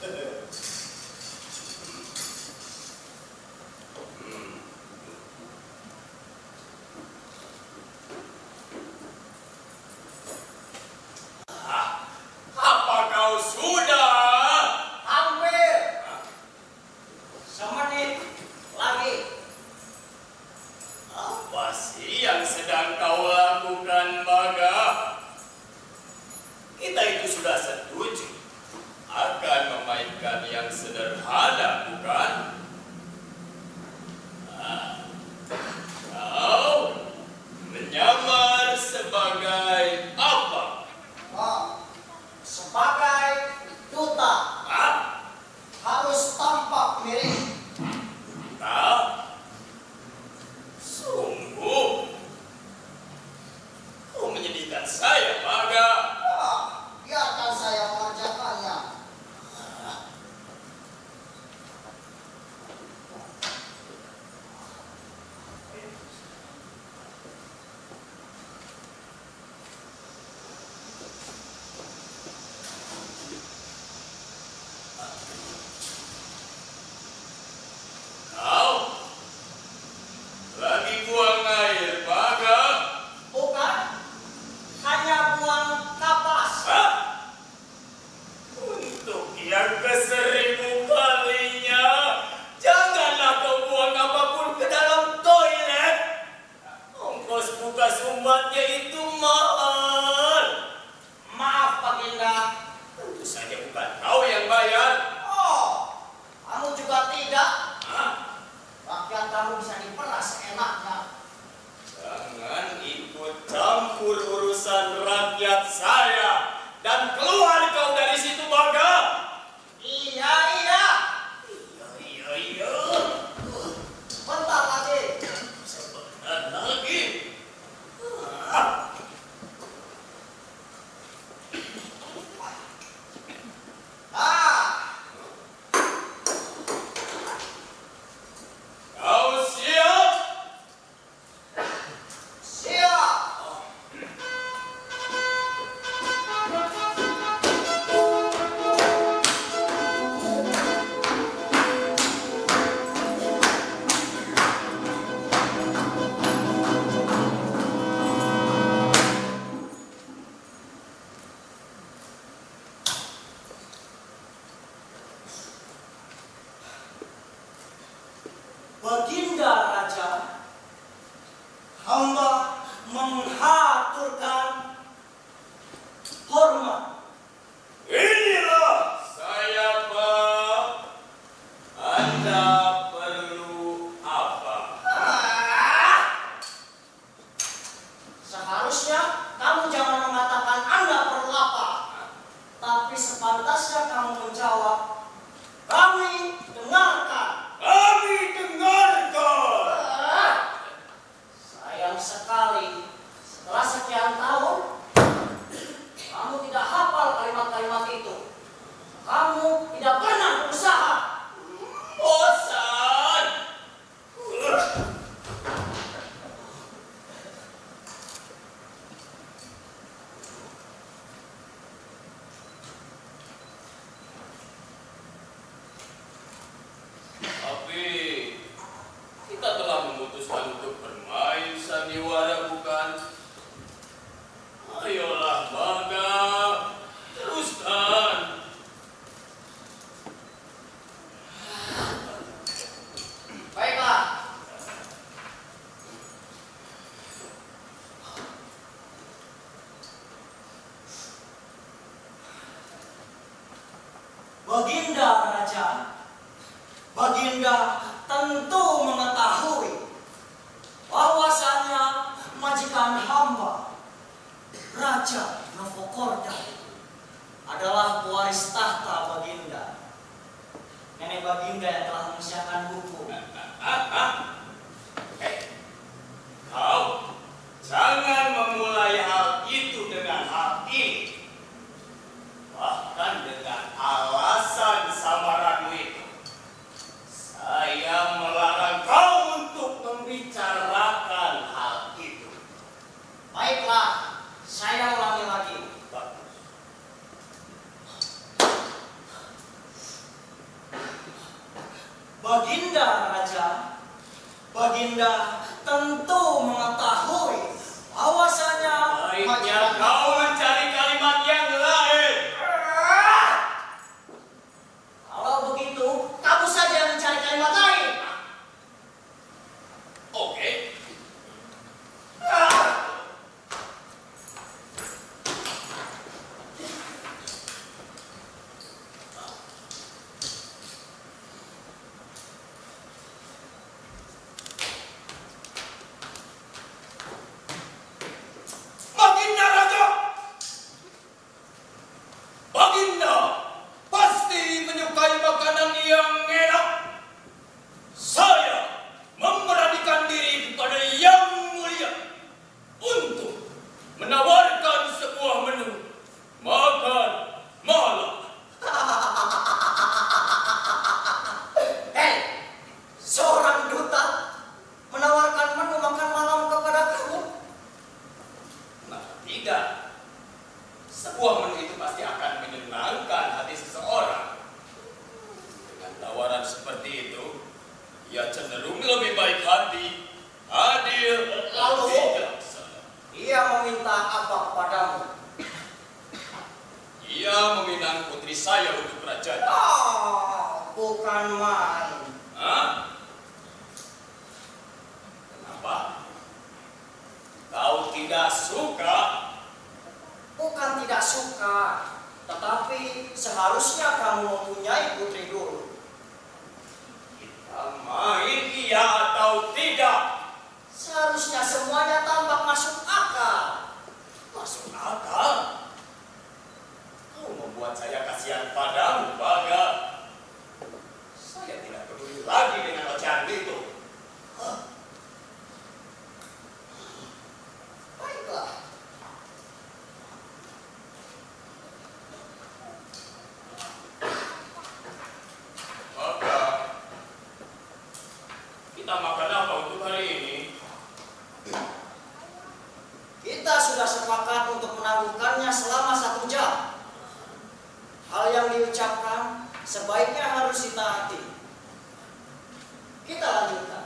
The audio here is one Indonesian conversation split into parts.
Apa kau sudah? Hampir. Semenit lagi. Apa sih yang sedang kau lakukan, Baga? Kita itu sudah setuju akan memainkan yang sederhana, bukan? Kau menyamar sebagai apa? Sebagai duta. Harus tampak mirip. Sungguh, kau menyedihkan saya, Baga. Biarkan saya mengerjakannya. Kau lagi buang air, Baga. Bukan hanya buang kapas. Untuk yang ke-1000 kalinya, janganlah kau buang apapun ke dalam toilet. Ongkos buka sumbatnya itu mahal. Maaf, Baginda. Tentu saja bukan kau yang bayar. Oh, kamu juga tidak. Hah? Rakyat kamu bisa diperas seenaknya. Jangan ikut campur urusan rakyat saya. Dan keluar kau dari situ, Baga. Iya, iya. Iya. Bentar lagi. Sebentar lagi. Kau siap? Siap. Baginda Raja, hamba menghaturkan hormat. Inilah saya, Pak. Anda perlu apa? Seharusnya kamu jangan mengatakan Anda perlu apa, tapi sepantasnya kamu menjawab, kami dengarkan. Kami dengarkan. Sayang sekali, setelah sekian tahun, kamu tidak hafal kalimat-kalimat itu. Kamu tidak pernah berusaha. Bosan. Tapi kita telah memutuskan untuk bermain sandiwara, bukan? Ayolah, Baga, teruskan. Baiklah. Baginda Raja, Baginda tentu mengetahui bahwasannya majikan hamba, Raja Novokorda, adalah pewaris tahta Baginda. Nenek Baginda yang telah menyiapkan hukum. Kau jangan memulai hal itu dengan hal ini. Bahkan dengan alasan samaranmu itu. Saya melarang kau untuk membicarakan hal itu. Baiklah, saya ulangi lagi. Bagus. Baginda Raja, Baginda tentu mengetahui bahwasanya baiknya kau mencari kalimat yang lain. Kalau begitu, kamu saja mencari kalimat lain. Oke. Baginda Raja, Baginda pasti menyukai makanan yang enak. Saya memberanikan diri kepada Yang Mulia untuk menawarkan sebuah menu makan malam. Seorang duta menawarkan menu makan malam kepada kamu. Nah, tidak. Sebuah menu itu pasti akan menyenangkan hati seseorang. Dengan tawaran seperti itu, ia cenderung lebih baik hati, adil, Lalu? bijaksana. Ia meminta apa kepadamu? Ia meminang putri saya untuk kerajaan. Bukan main. Hah? Kenapa? Kau tidak suka? Bukan tidak suka, tetapi seharusnya kamu mempunyai putri dulu. Kita main iya atau tidak? Seharusnya semuanya tampak masuk akal. Masuk akal? Kau membuat saya kasihan padamu, Baga. Saya tidak peduli lagi dengan ocehan itu. Baiklah. Baga, kita makan apa untuk hari ini? Kita sudah sepakat untuk menangguhkannya selama 1 jam. Hal yang diucapkan sebaiknya harus ditaati. Kita lanjutkan.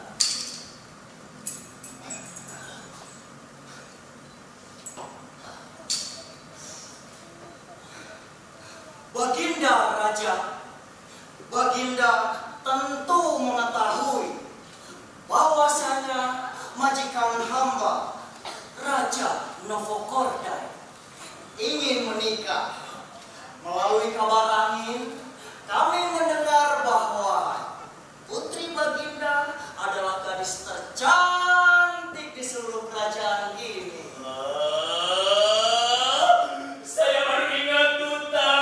Baginda Raja, Baginda tentu mengetahui bahwasanya majikan hamba Raja Novokordai ingin menikah. Melalui kabar angin, kami mendengar bahwa Putri Baginda adalah gadis tercantik di seluruh kerajaan ini. Saya baru ingat, Duta.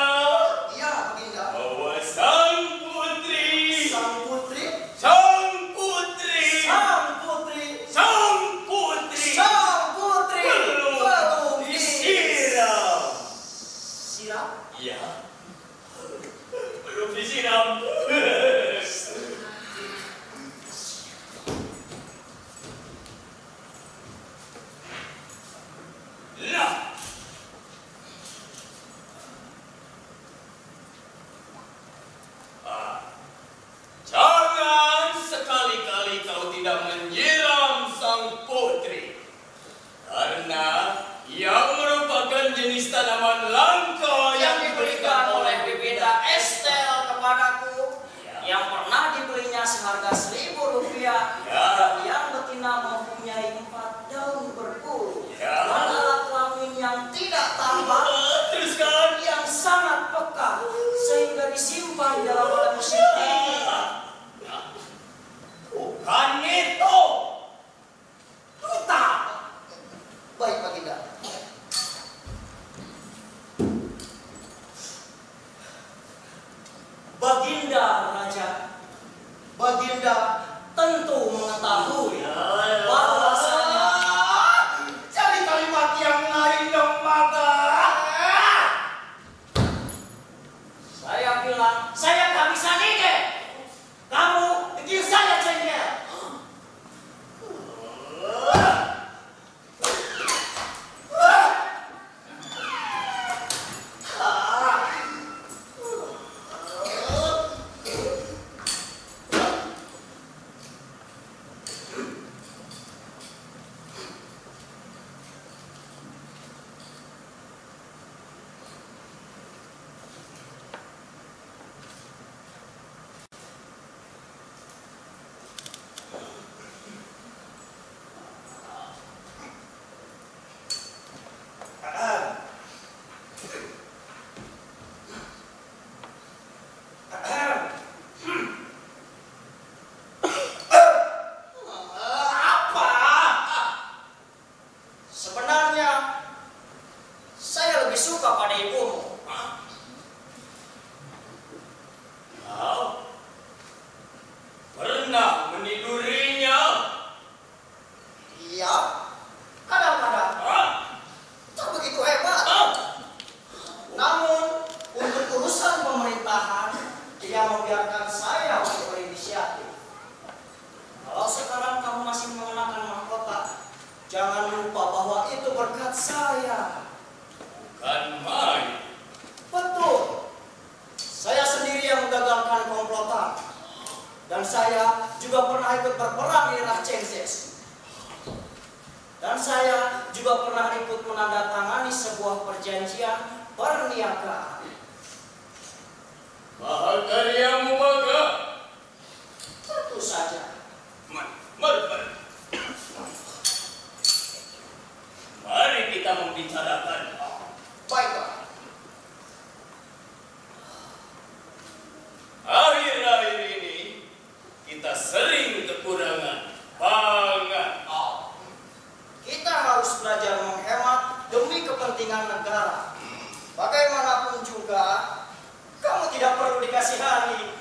Iya, Baginda. Bahwa sang putri, Sang putri, sang putri, sang putri, sang putri sang putri belum disiram. Siram? Iya, belum disiram. Nah, jangan sekali-kali kau tidak menyiram sang putri, karena yang merupakan jenis tanaman langka Yang diberikan oleh Bibinda Estel kepadaku, yang pernah dibelinya seharga Rp1.000, dan yang betina mempunyai 4 daun berbulu, Ya. dan alat kelamin yang tidak tampak, Teruskan. yang sangat peka, sehingga disimpan di dalam balai mesin tinggi. Bukan itu. Duta. Baik, Baginda. Baginda Raja, Baginda tentu mengetahui bahwasanya Cari kalimat yang lain dong, Baga. saya bilang saya tak bisa nikah. Kamu bikin saya jengkel. membiarkan saya untuk berinisiatif. Kalau sekarang kamu masih mengenakan mahkota, jangan lupa bahwa itu berkat saya. Bukan main. Betul. Saya sendiri yang menggagalkan komplotan. Dan saya juga pernah ikut berperang di Rachenses. Dan saya juga pernah ikut menandatangani sebuah perjanjian perniagaan. Mahakaryamu, Baga. Tentu saja. Mari. Mari kita membicarakan. Baiklah. Akhir-akhir ini kita sering kekurangan pangan. Kita harus belajar menghemat demi kepentingan negara. Bagaimanapun juga, kamu tidak perlu dikasihani.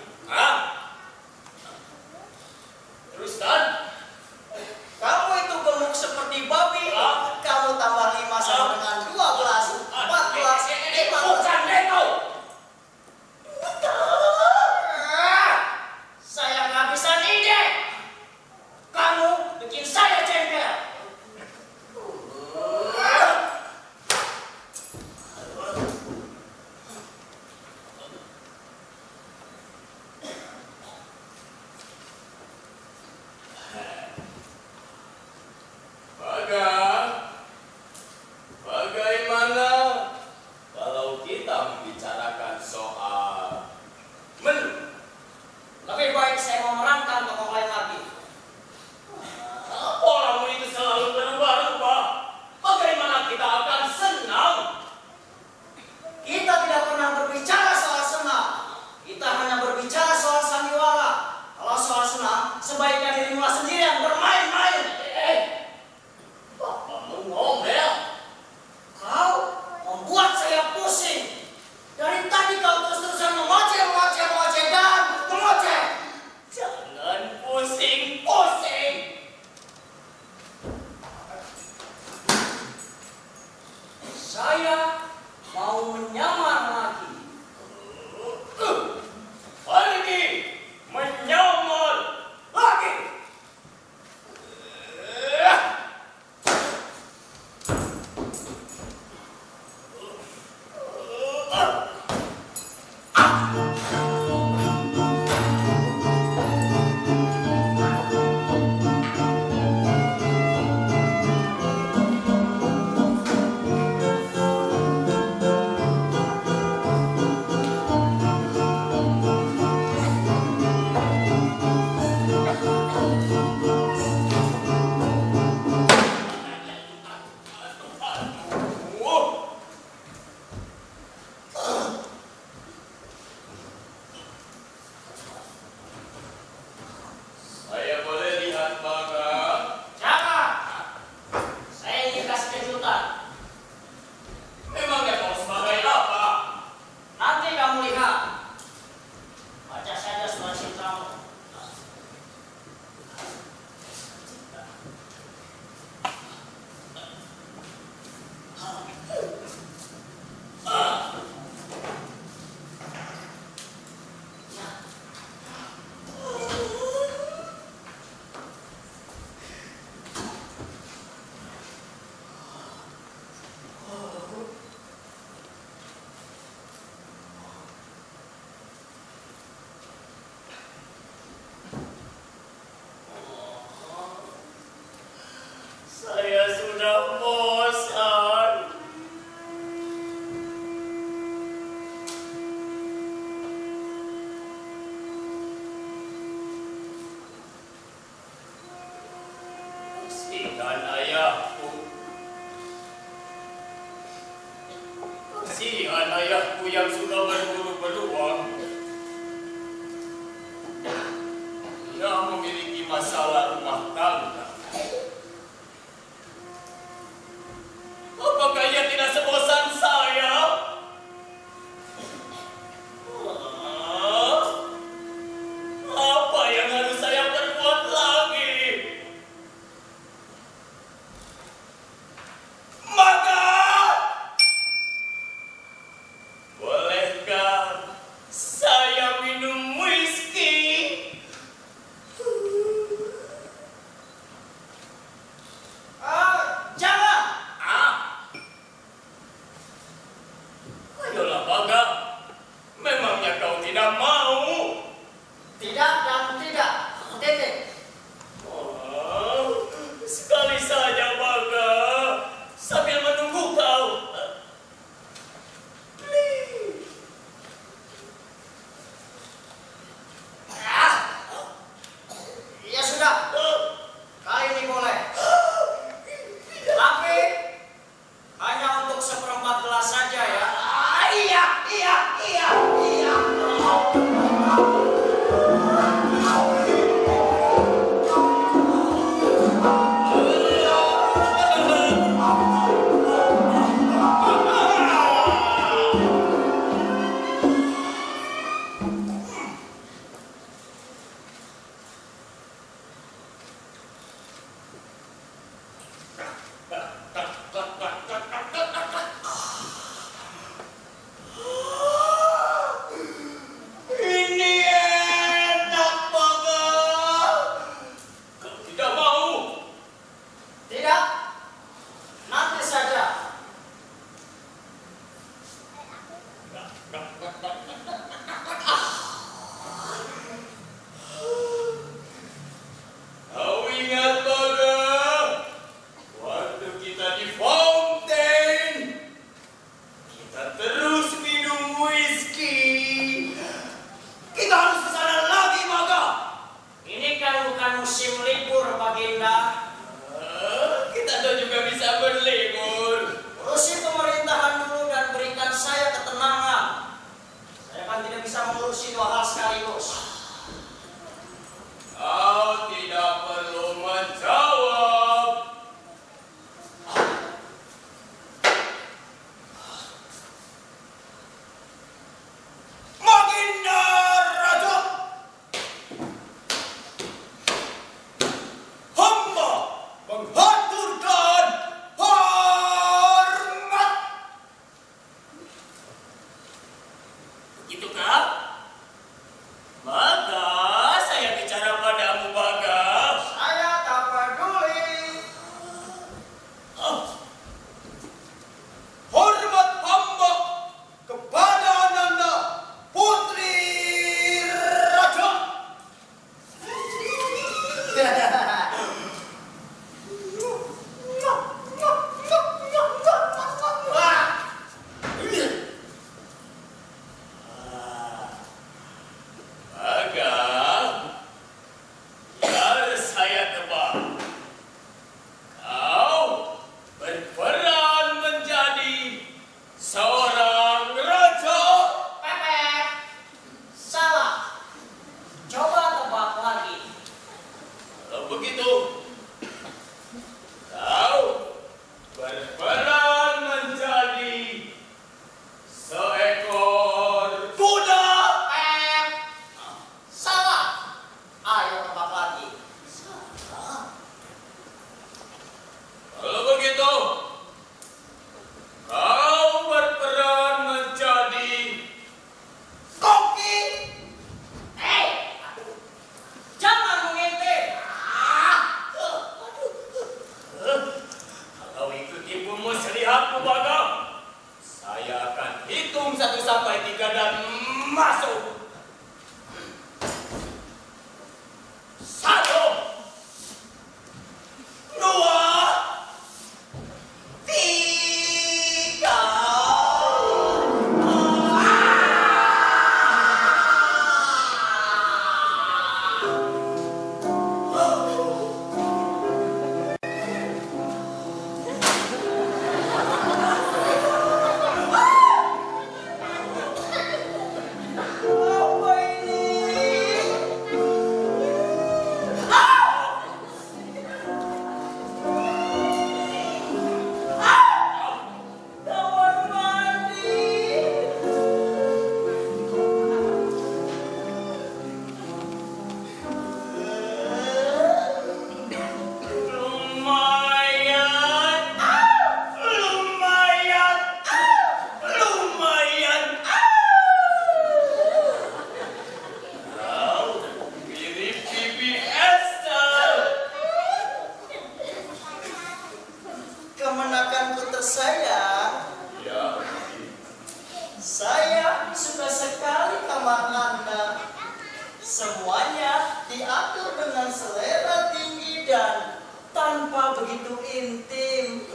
Semuanya diatur dengan selera tinggi dan tanpa begitu intim.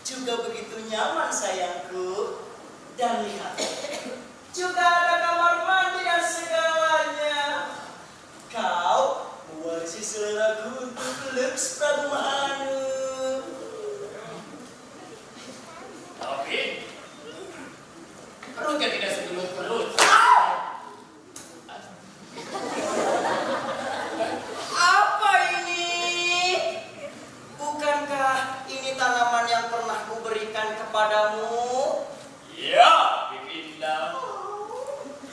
Juga begitu nyaman sayangku. Dan lihat, juga ada kamar mandi dan segalanya. Kau mewarisi seleraku untuk lux Prabu Mahanu. Tapi perutnya tidak segelut perut. Apa ini? Bukankah ini tanaman yang pernah kuberikan kepadamu? Ya, Bibinda.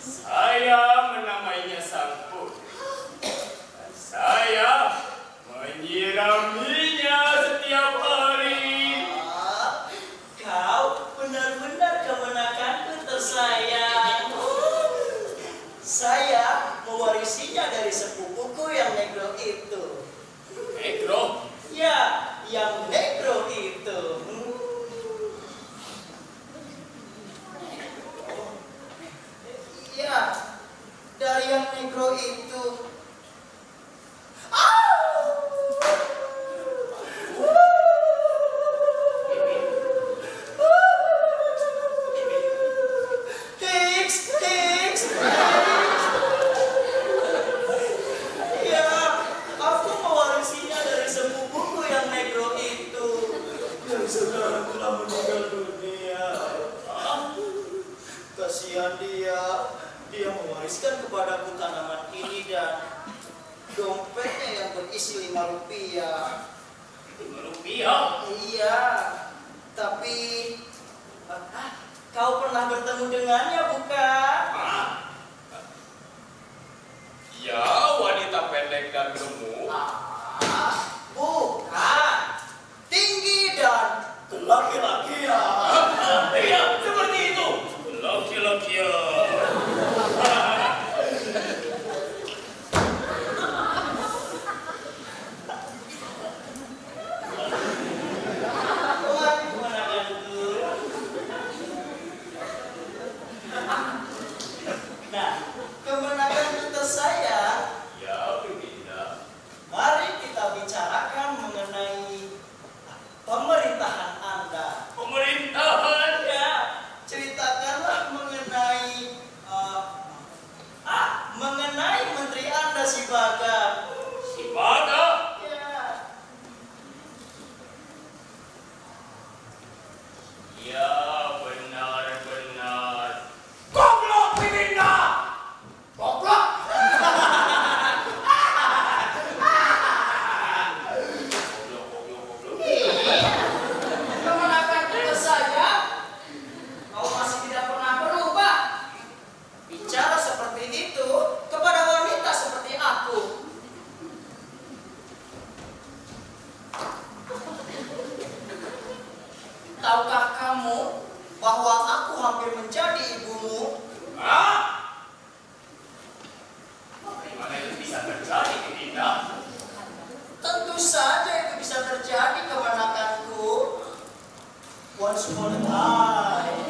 Saya menamainya Sangkut. Dan saya menyiraminya setiap hari. Kau benar-benar kemenakanku tersayang. Saya mewarisinya dari sepupuku yang negro itu. Negro? Ya, yang negro itu. Ya, dari yang negro itu. Kasihan dia mewariskan kepadaku tanaman ini dan dompetnya yang berisi 5 rupiah. 5 rupiah? Iya, tapi kau pernah bertemu dengannya bukan? Ya, wanita pendek dan gemuk. Bukan, tinggi dan laki-laki ya. Iya, seperti itu. Laki-laki ya. Nah, kemenangan kita sayang. Ya, Bibinda. Mari kita bicarakan mengenai pemerintahan Anda. Pemerintahan? Ya, ceritakanlah mengenai menteri Anda si Baga. Si Baga? Ya. Ya, benar-benar. Goblok, Bibinda! Goblok! Goblok. Kemenangan kita saja. Kau masih tidak pernah berubah. Bicara seperti itu kepada wanita seperti aku. Tahukah kamu bahwa aku hampir menjadi ibumu? Hah? Bagaimana itu bisa terjadi, Bibinda? Tentu saja itu bisa terjadi kemenakanku. Once upon a time.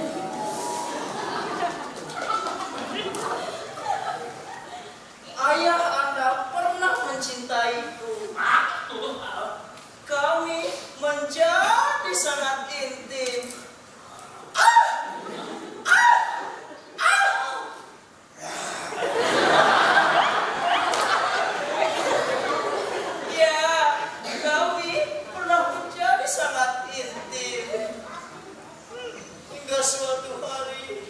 Ayah Anda pernah mencintaiku. Kami menjadi sangat intim. Ya, kami pernah menjadi sangat intim. Hingga suatu hari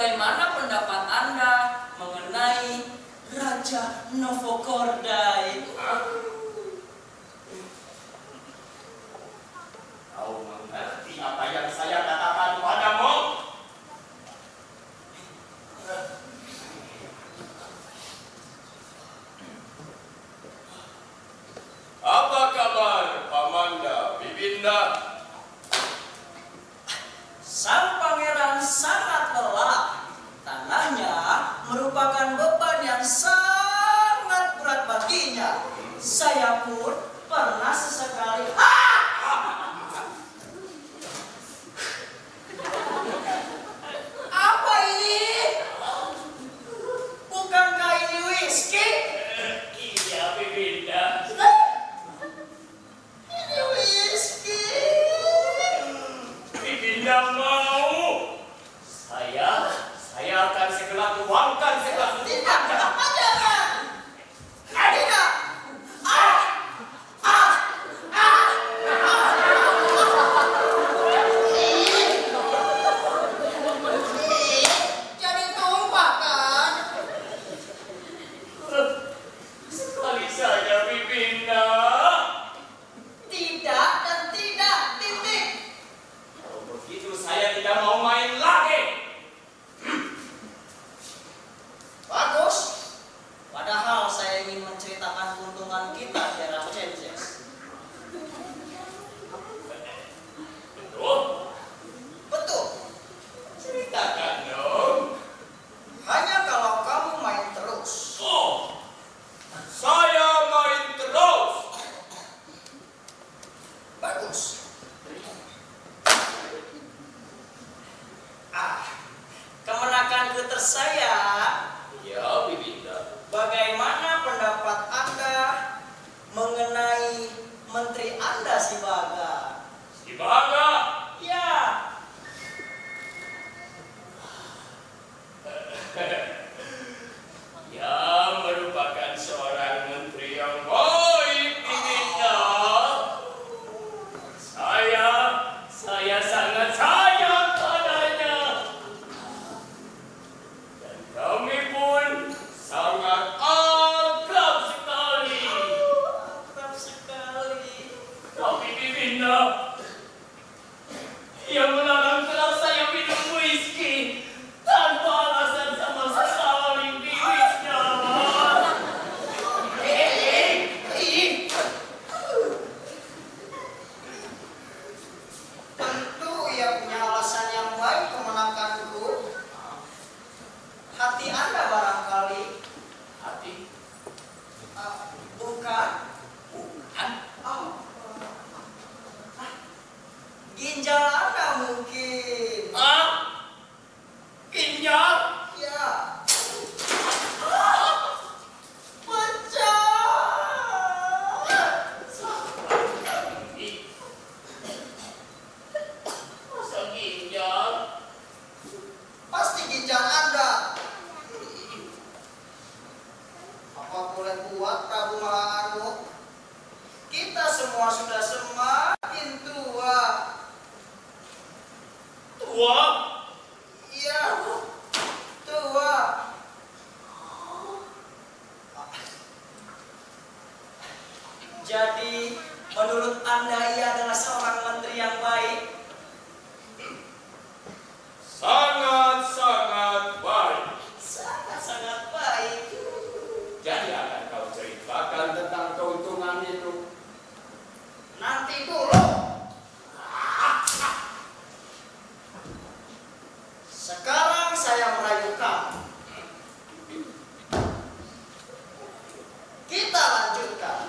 bagaimana pendapat Anda mengenai Raja Novokordai? Kau mengerti apa yang saya katakan padamu? Apa kabar Pamanda Bibinda? Sang pangeran sangat lelah. Tanahnya merupakan beban yang sangat berat baginya. Saya pun pernah sesekali. Apa ini? Bukankah ini whisky? Iya, Bibinda. Ini whisky. Bibinda mau? Saya akan segera tuangkan segelas untuk Tidak, Anda. jangan. Tidak. Jadi tumpah kan? Sekali saja, Bibinda. Tidak dan tidak. Titik. Kalau begitu saya tidak mau main lagi. Bagus. Padahal saya ingin menceritakan keuntungan kita di era Changes. Betul? Betul. Ceritakan dong. Hanya kalau kamu main terus. Oh, saya main terus. Bagus. Kemenakanku tersaya. Ya, Bibinda. Bagaimana pendapat Anda mengenai Menteri Anda si Baga? Si Baga. Ya, Ya, merupakan seorang menteri yang baik, Bibinda. Saya sangat sayang padanya. Dan kami pun sangat akrab sekali. akrab sekali. Tapi Bibinda, ia melarang keras saya minum whisky tanpa alasan sama sekali, Bibinda. Tentu ia punya alasan yang baik kemenakanku. Hati Anda barangkali. Hati, Bukan. bukan. Oh. Ginjal Anda mungkin. Ginjal. Ya. Pecah. Masa ginjal? Pasti ginjal Anda. Apa boleh buat Prabu Malanganu? Kita semua sudah semakin tua. Tua? Iya, tua. Jadi, menurut Anda ia adalah seorang menteri yang baik? Sangat-sangat baik. Sangat-sangat baik. Jadi akan kau ceritakan tentang keuntungan itu? Nanti dulu. Sekarang saya merayu kamu. Kita lanjutkan.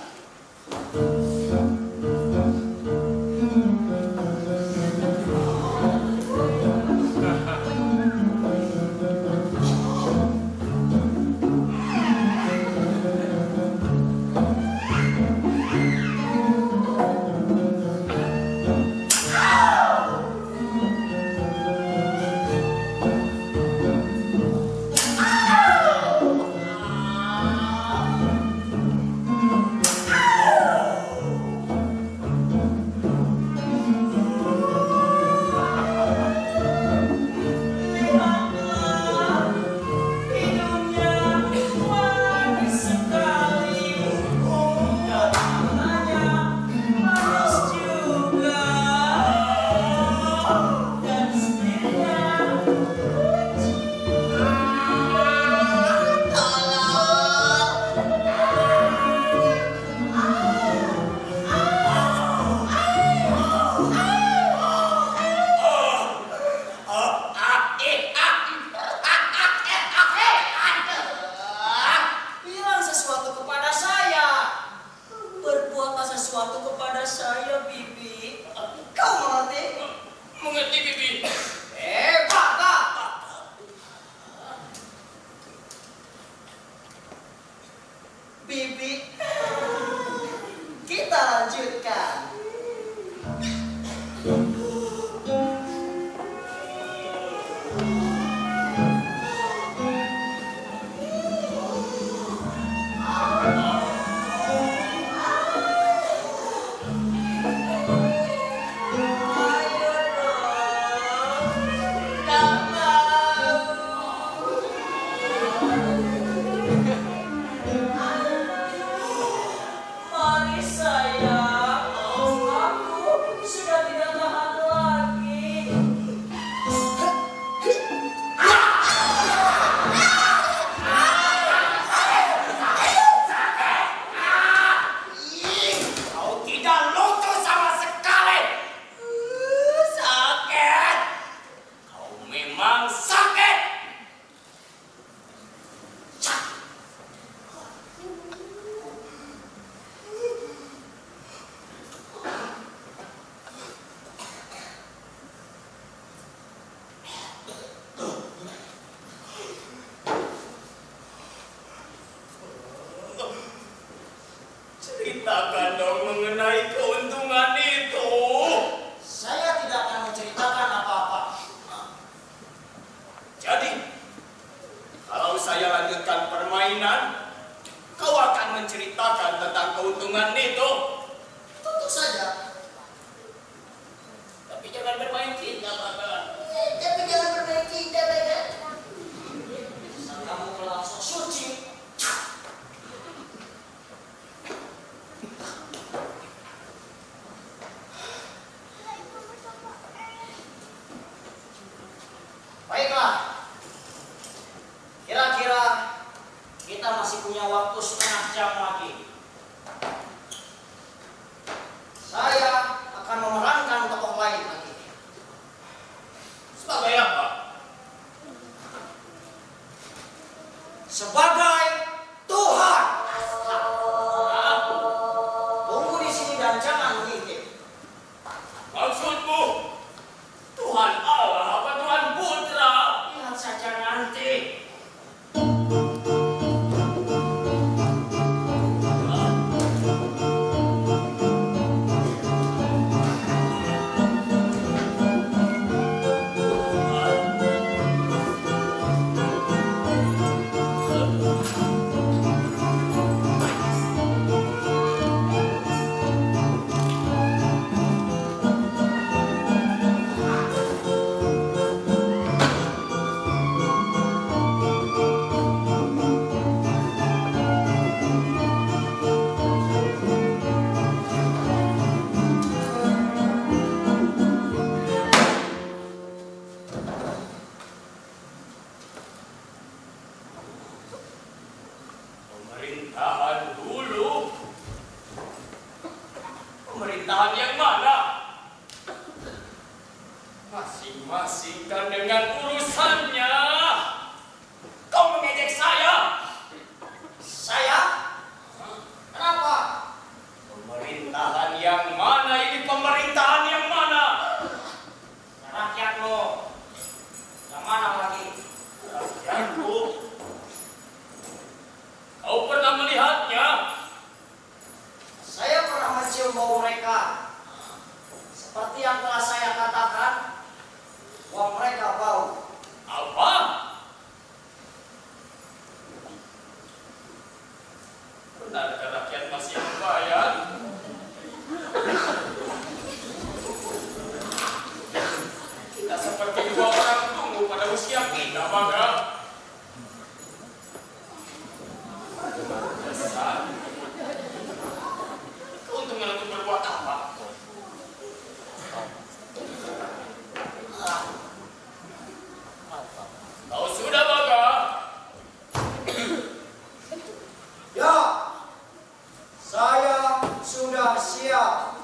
ceritakan dong mengenai keuntungan itu. Saya tidak akan menceritakan apa-apa. Jadi, kalau saya lanjutkan permainan, kau akan menceritakan tentang keuntungan itu. Tentu saja. Tapi jangan bermain cinta, Baga. Tapi jangan bermain cinta, Baga. Kamu kelak sok suci. Baiklah. Kira-kira kita masih punya waktu setengah jam lagi. Saya akan memerankan tokoh lain lagi. Sebagai apa? Sebagai Tuhan. Tunggu di sini dan jangan mengintip. Maksudmu, Tuhan Allah apa Tuhan Putra? Lihat saja nanti. Pemerintahan dulu. Pemerintahan yang mana? Masing-masing kan dengan urusannya. Kau mengejek saya. Saya? Kenapa? Pemerintahan yang mana ini? Pemerintahan yang mana? Rakyatmu. Yang mana lagi? Rakyatku. Kau pernah melihatnya? Saya pernah mencium bau mereka. Seperti yang telah saya katakan, uang mereka bau. Apa? Benarkah rakyat masih membayar? Kita seperti dua orang tunggu pada usia kita, Baga. Besar. Keuntungan untuk berbuat apa? Kau sudah, Baga? Ya, saya sudah siap.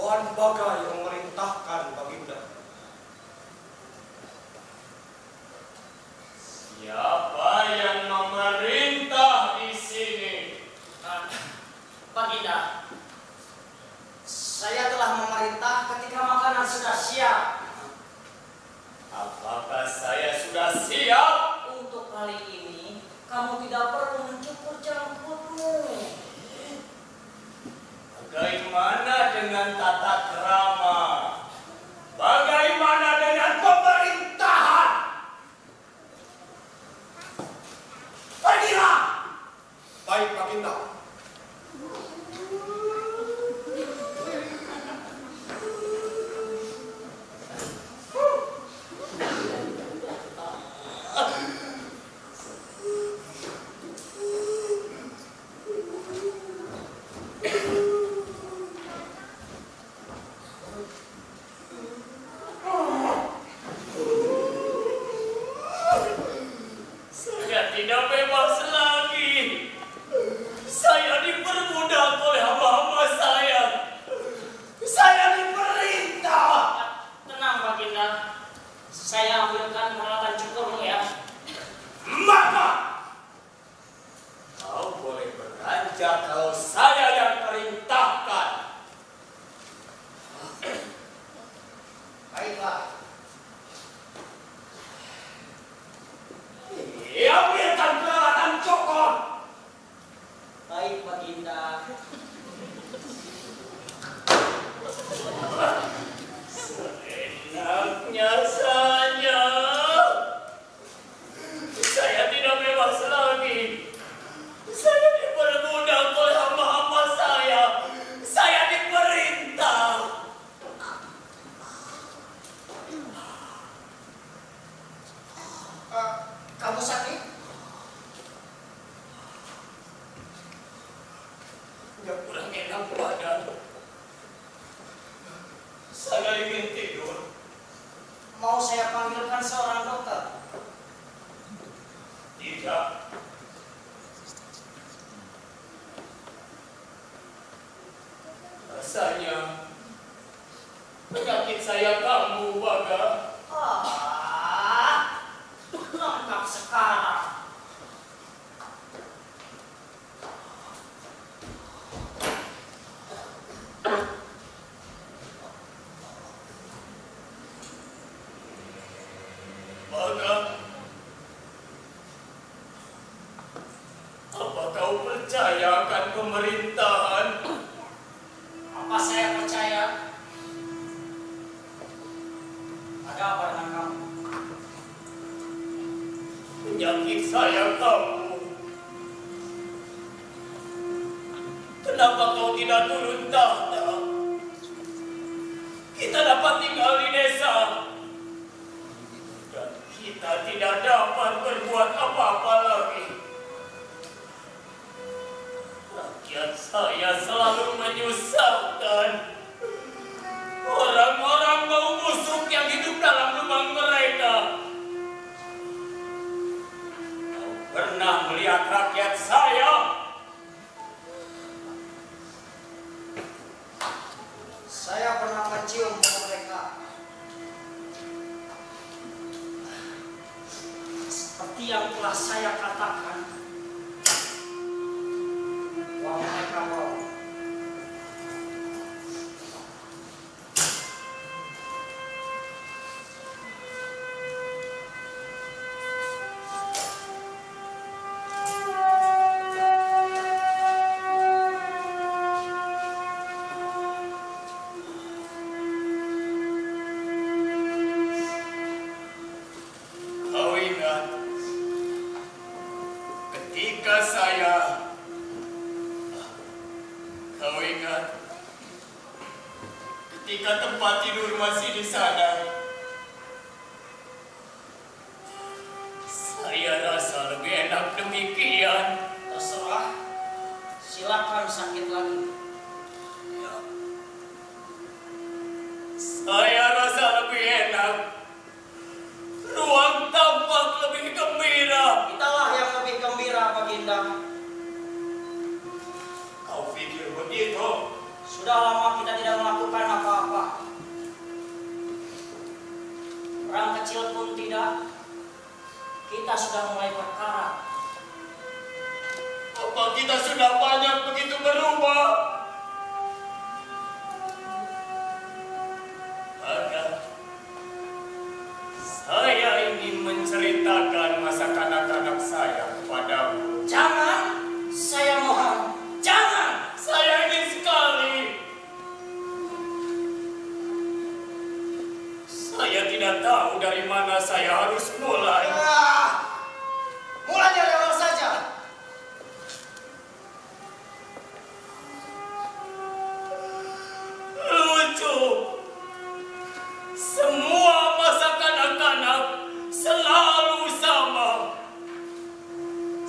Tuan Baga yang memerintahkan Baginda. Siapa yang memerintah di sini? Baginda, saya telah memerintah ketika makanan sudah siap. Apakah saya sudah siap? Untuk kali ini, kamu tidak perlu mencukur janggutmu. Bagaimana dengan tata krama? Bagaimana dengan pemerintahan? Pergilah! Baik, Baginda. Kamu sakit? Nggak kurang enak badan. Saya ingin tidur. Mau saya panggilkan seorang dokter? Tidak. Rasanya penyakit saya kambuh, Baga. Lengkap sekarang. Baga, apa kau percaya akan pemerintahan? Apa saya percaya? Ada apa dengan kamu? Penyakit saya kambuh. Kenapa kau tidak turun tahta? Kita dapat tinggal di desa. Dan kita tidak dapat berbuat apa-apa lagi. Rakyat saya selalu menyusahkan. Orang-orang bau busuk yang hidup dalam lubang mereka. Kau pernah melihat rakyat saya? Saya pernah mencium bau mereka. Seperti yang telah saya katakan, bau mereka bau. Ketika tempat tidur masih di sana, saya rasa lebih enak demikian. Terserah, silakan sakit lagi. Ya. Saya rasa lebih enak. Ruang tampak lebih gembira. Kitalah yang lebih gembira, Baginda. Kau pikir begitu? Sudah lama kita tidak melakukan tidak, kita sudah mulai berkarat. Apa kita sudah banyak begitu berubah? Maka saya ingin menceritakan masa kanak-kanak saya kepadamu. Jangan, saya mohon. Jangan. Saya ingin sekali. Saya tidak tahu dari mana saya harus mulai. Mulai dari awal saja. Lucu. Semua masa kanak-kanak selalu sama.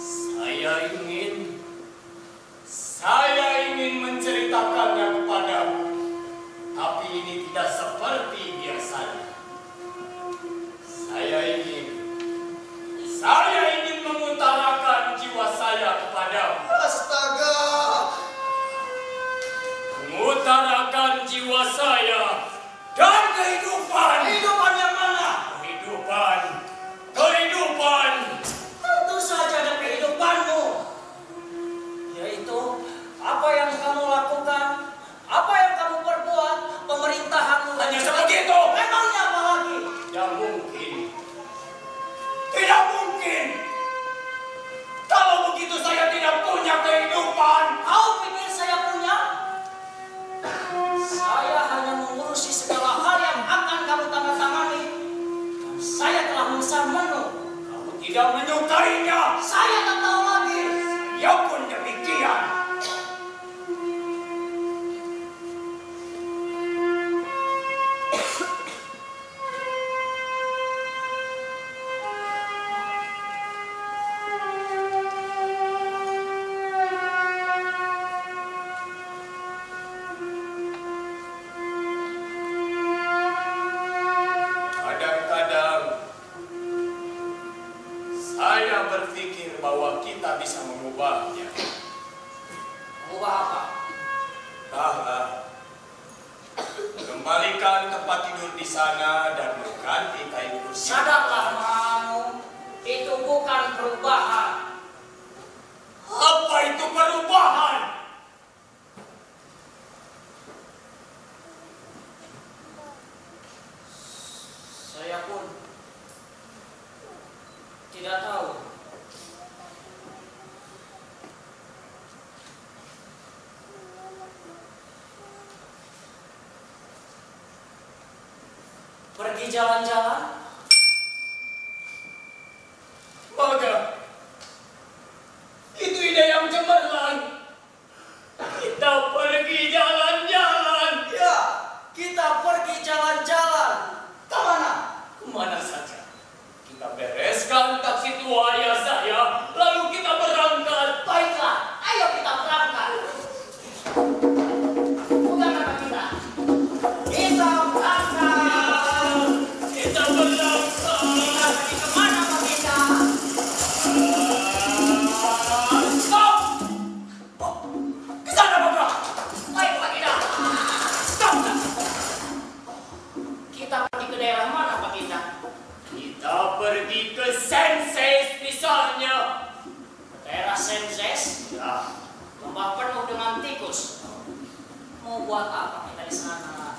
Saya ingin menceritakannya kepadamu. Tapi ini tidak seperti biasanya. Saya ingin mengutarakan jiwa saya kepadamu. Astaga. Mengutarakan jiwa saya dan kehidupan. Kehidupan yang mana? Kehidupan. Tentu saja ada kehidupanmu. Yaitu apa yang kamu lakukan, apa yang kamu perbuat, pemerintahanmu. Hanya sebegitu. Memangnya apa lagi? Tidak mungkin. Kalau begitu saya tidak punya kehidupan. Kau pikir saya punya? Saya hanya mengurusi segala hal yang akan kamu tanda-tangani. Dan saya telah memesan menu. Kamu tidak menyukainya. Saya tak tahu lagi. Ya pun demikian. Kadang-kadang saya berpikir bahwa kita bisa mengubahnya. Mengubah apa? Kembalikan tempat tidur di sana dan mengganti kain kursi. Sadarlah kamu, itu bukan perubahan. Apa itu perubahan? Saya pun tidak tahu. Pergi jalan-jalan? Maka itu ide yang cemerlang. Kita pergi jalan-jalan. Ya, kita pergi jalan-jalan. Kemana? Kemana saja. Kita bereskan taksi tua ayah saya, lalu kita berangkat. Baiklah, ayo kita berangkat. Bukan kata kita. Kita berangkat. Kita berangkat. Kita pergi kemana Pak kita? Stop! Ke sana, Bapak. Baik Pak kita. Stop! Kita pergi ke daerah mana Pak kita? Kita pergi ke Senses misalnya. Daerah Senses, Ya, lembah penuh dengan tikus. Mau buat apa kita di sana?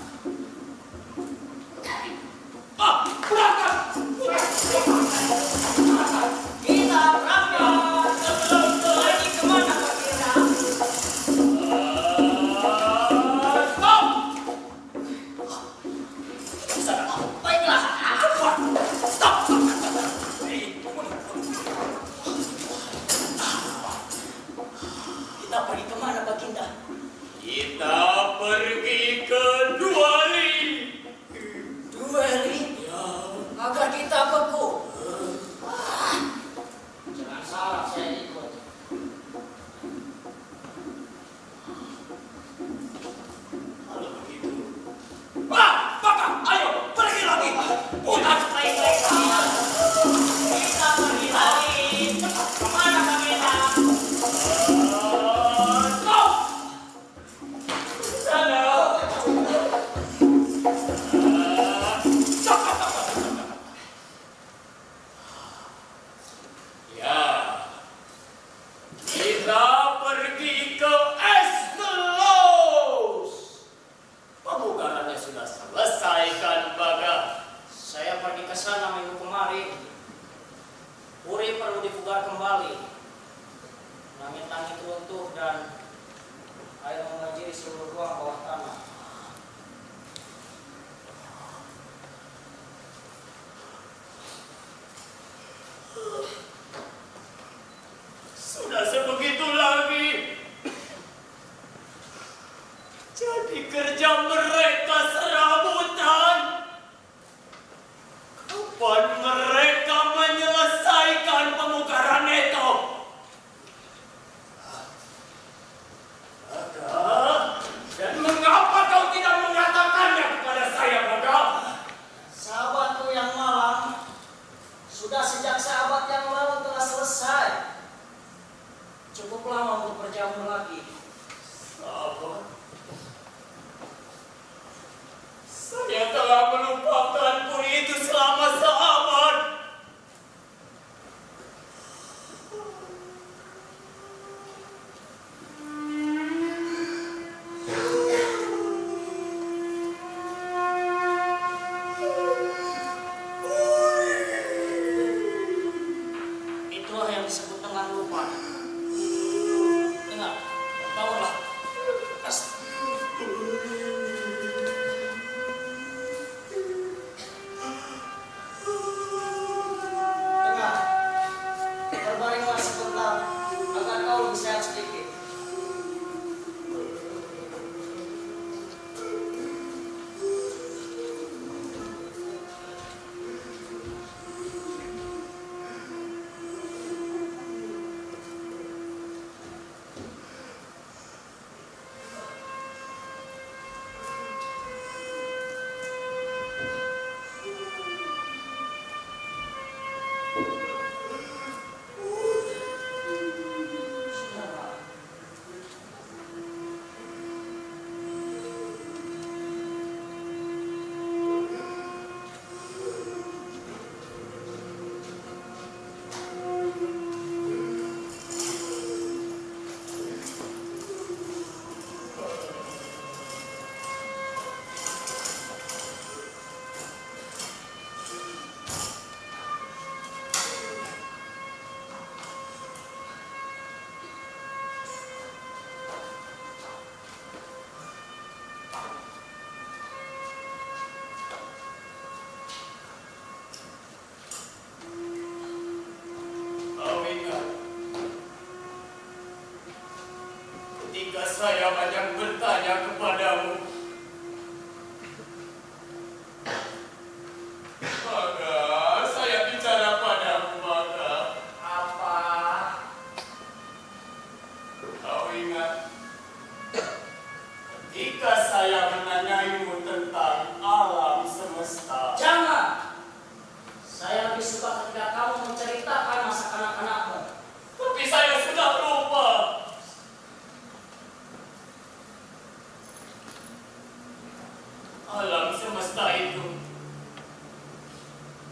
semesta itu.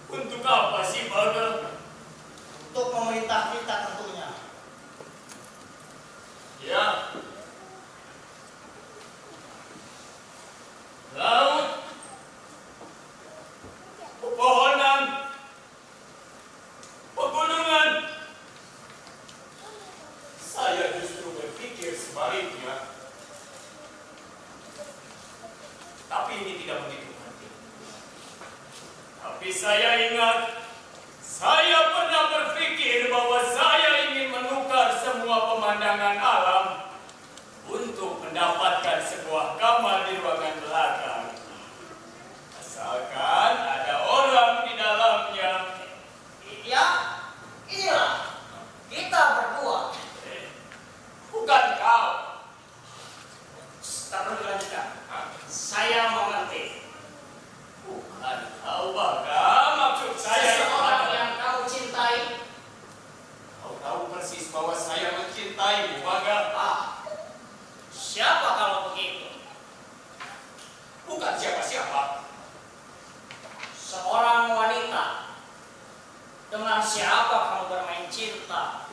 Untuk apa sih, Baga? Untuk memerintah kita tentunya. Ya. Laut, pepohonan, pegunungan. Saya justru berpikir sebaliknya. Tapi ini tidak begitu penting. Tapi saya ingat, saya pernah berpikir bahwa saya ingin menukar semua pemandangan alam untuk mendapatkan sebuah kamar di ruangan belakang. Asalkan ada orang di dalamnya. Ya, inilah kita berdua. Bukan kau. Terus dilanjutkan. Saya mengerti. Bukan kau, Baga. Maksud saya Seseorang yang kamu cintai. Kau tahu persis bahwa saya mencintaimu, Baga. Siapa kalau begitu? Bukan siapa-siapa. Seorang wanita. Dengan siapa kamu bermain cinta?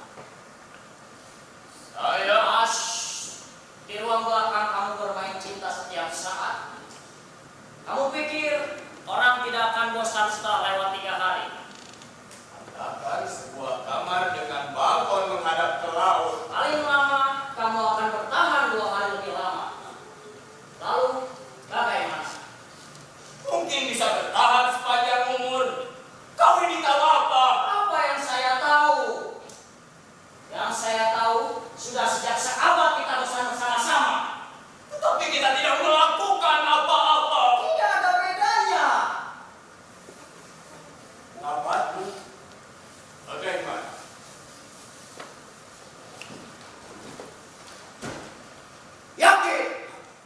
Saya Di ruang belakang kamu bermain cinta setiap saat. Kamu pikir orang tidak akan bosan setelah lewat 3 hari? katakan sebuah kamar dengan balkon menghadap ke laut. Paling lama kamu akan bertahan 2 hari lebih lama. Lalu bagaimana? Mungkin bisa bertahan sepanjang umur. Kau ini tahu apa? Apa yang saya tahu? Yang saya tahu sudah sejak seabad kita bersama-sama. Tetapi kita tidak melakukan apa-apa. Tidak ada bedanya. Pendapatmu bagaimana? Yakin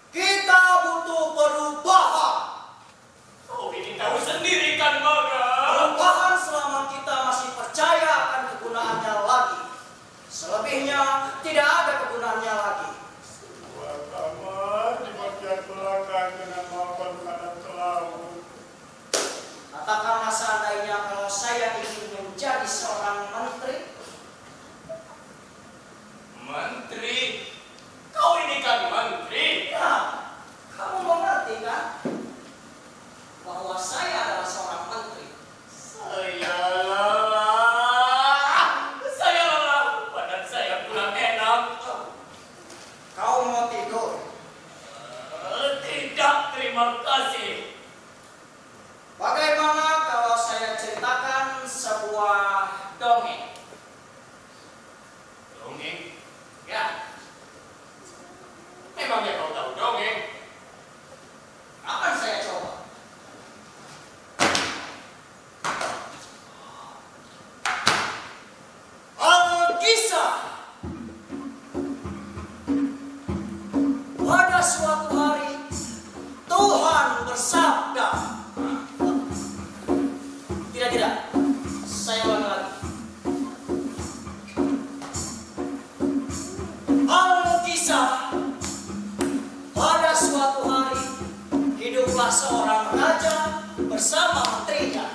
kita butuh perubahan. Kau ini tahu sendiri kan, Baga? Perubahan selama kita masih percaya akan kegunaannya lagi. Selebihnya tidak ada kegunaannya lagi. Sebuah kamar di bagian belakang dengan balkon menghadap ke laut. Katakanlah seandainya kalau saya ingin menjadi seorang menteri. Menteri? Kau ini kan menteri? Ya, kamu mengerti kan? Bahwa saya adalah seorang menteri. Saya lelah. Badan saya kurang enak. Kau mau tidur? Tidak, terima kasih. Bagaimana kalau saya ceritakan sebuah dongeng? Dongeng? Ya, Memangnya kau tahu dongeng? akan saya coba. Alkisah. Pada suatu hari Tuhan bersabda. Tidak. Saya ulangi lagi. Alkisah. Pada suatu hari hiduplah seorang raja bersama menterinya.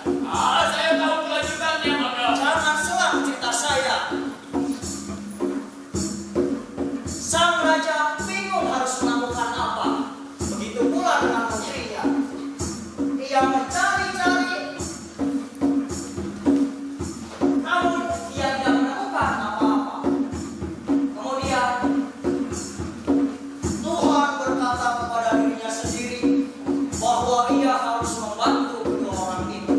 Saya tahu kelanjutannya, Baga. Jangan selang cerita saya. Sang raja bingung harus melakukan apa. Begitu pula dengan menterinya. Ia mencari-cari, namun ia tidak menemukan apa-apa. Kemudian Tuhan berkata kepada dirinya sendiri bahwa ia harus membantu kedua orang itu.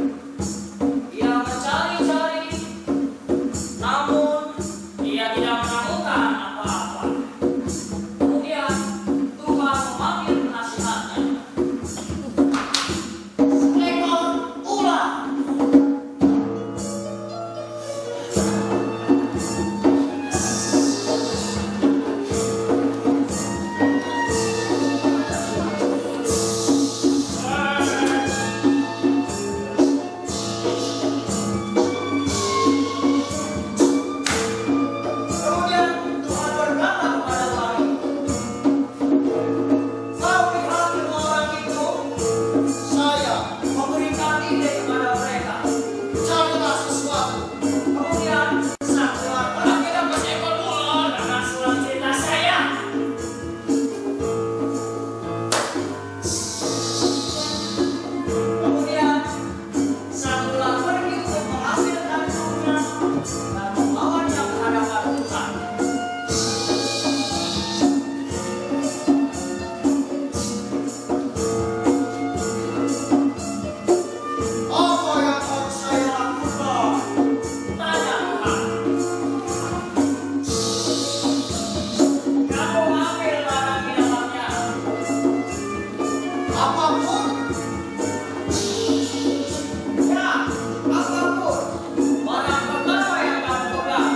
apapun. Ya, apapun. Barang pertama yang kamu pegang.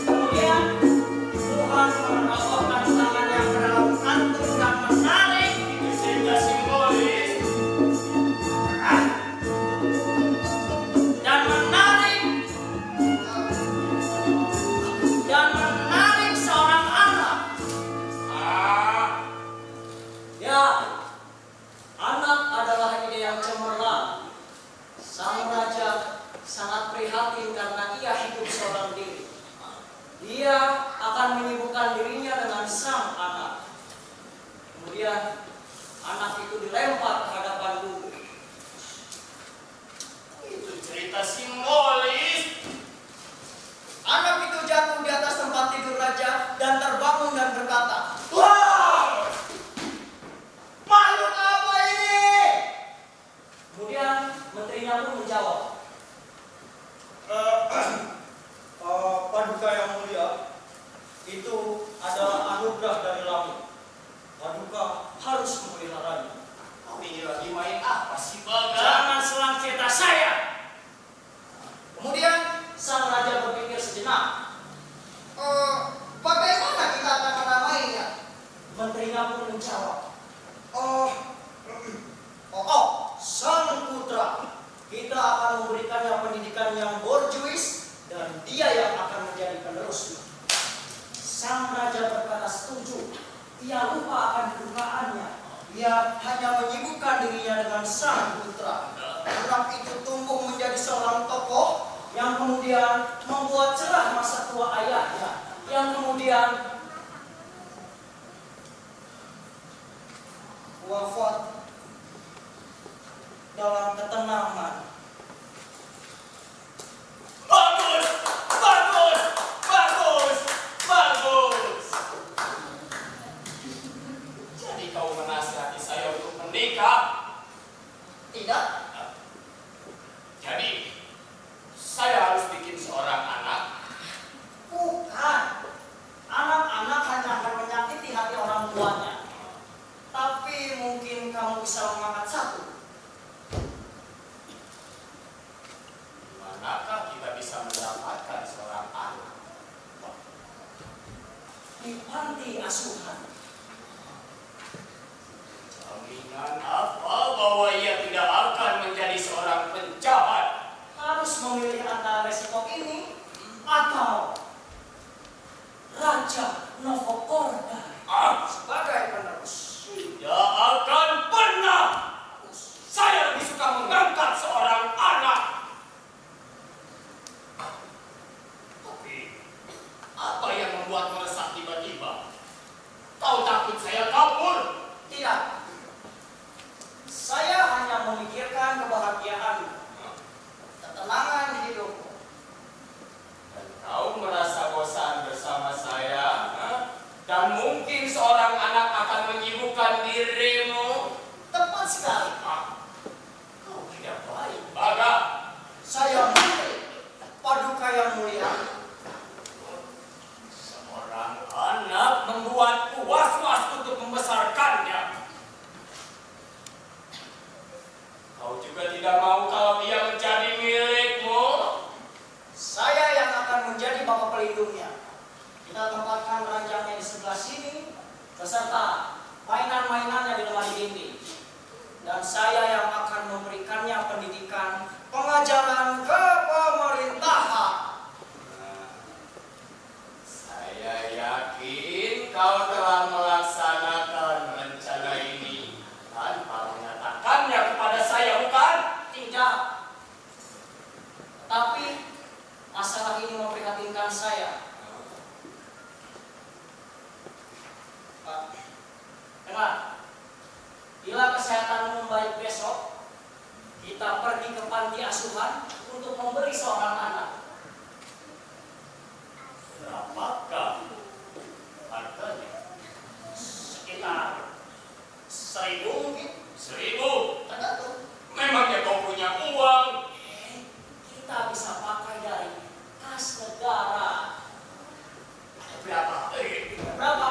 Kemudian Tuhan merogohkan tangan yang ke dalam kantung dan menarik. Itu cerita simbolis. Dan menarik seorang anak. Ya, anak adalah ide yang cemerlang. Sang raja sangat prihatin karena ia hidup seorang diri. Dia akan menyibukkan dirinya dengan sang anak. Kemudian anak itu dilempar ke hadapan bumi. Itu cerita simbolis. Anak itu jatuh di atas tempat tidur raja dan terbangun dan berkata, Wow! makhluk apa ini? Kemudian menterinya pun menjawab, Paduka yang mulia, itu adalah anugerah dari langit. Paduka harus memeliharanya. Kau ini lagi main apa sih, Baga? jangan selang cerita saya. Kemudian sang raja berpikir sejenak. Bagaimana kita akan menamainya? Menterinya pun menjawab, sang putra. Kita akan memberikannya pendidikan yang borjuis dan dia yang akan menjadi penerusnya. Sang raja berkata setuju. Ia lupa akan kedukaannya. Ia hanya menyibukkan dirinya dengan sang putra. Anak itu tumbuh menjadi seorang tokoh yang kemudian membuat cerah masa tua ayahnya, yang kemudian wafat dalam ketenangan. Bagus! Bagus! Bagus! Bagus! Jadi kau menasihati saya untuk menikah? Tidak, Jadi, saya harus bikin seorang anak. bukan. Anak-anak hanya akan menyakiti hati orang tuanya. Tapi mungkin kamu bisa mengangkat satu. Manakah kita bisa mendapatkan seorang anak? Di panti asuhan. Jaminan apa bahwa ia tidak akan menjadi seorang penjahat? Harus memilih antara resiko ini atau Raja Novokorda sebagai penerus. Tidak akan pernah. Saya lebih suka mengangkat seorang anak. Tapi, apa yang membuat meresah tiba-tiba? Kau takut saya kabur? Tidak. Saya hanya memikirkan kebahagiaan, ketenangan di hidupmu. Dan kau merasa bosan bersama saya? Dan mungkin seorang anak akan menyibukkan dirimu? Tepat sekali. Kau tidak baik, Baga. Saya menteri Paduka yang mulia. Seorang anak membuatku was-was untuk membesarkannya. Kau juga tidak mau kalau dia menjadi milikmu? Saya yang akan menjadi bapak pelindungnya. Kita tempatkan ranjangnya di sebelah sini, beserta mainan-mainannya di lemari dinding. Dan saya yang akan memberikannya pendidikan, pengajaran ke pemerintahan. Saya yakin kau telah melaksanakan rencana ini tanpa mengatakannya kepada saya, bukan? Tidak. Tapi masalah ini memprihatinkan saya. Pak, dengar. Bila kesehatanmu membaik besok, kita pergi ke panti asuhan untuk memberi seorang anak. Berapakah harganya? Sekitar 1.000 mungkin. 1.000? Tergantung. Memangnya kau punya uang? Kita bisa pakai dari kas negara. Berapa? Berapa?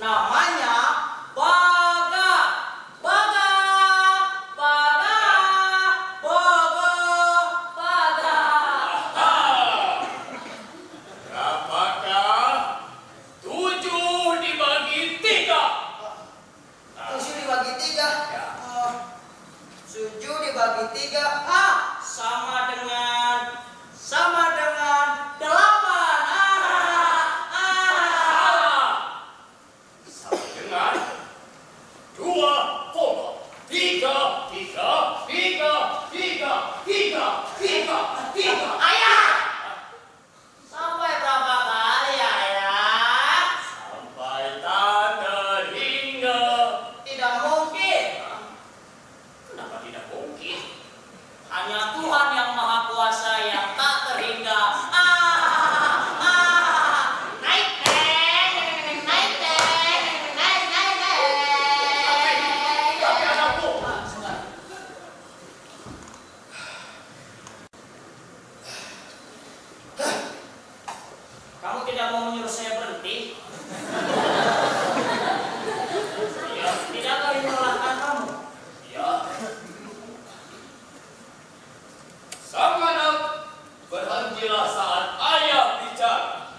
Namanya Baga. Baga. Baga. Baga. Baga. Apakah 7 dibagi 3? 7 dibagi 3. Ya. 7 dibagi 3. Sama dengan 8. Sama dengan 2,3. Ayah! Sampai berapa kali, Ayah? Sampai tak terhingga. Tidak mungkin. Kenapa tidak mungkin? Hanya Tuhan yang Maha Kuasa yang tak terhingga. Naik, naik, naik, naik, naik, naik. Tapi anakku, Sebentar. Kamu tidak mau menyuruh saya berhenti? ya, Tidakkah ini melelahkan kamu? ya. Sang anak, berhentilah saat ayah bicara.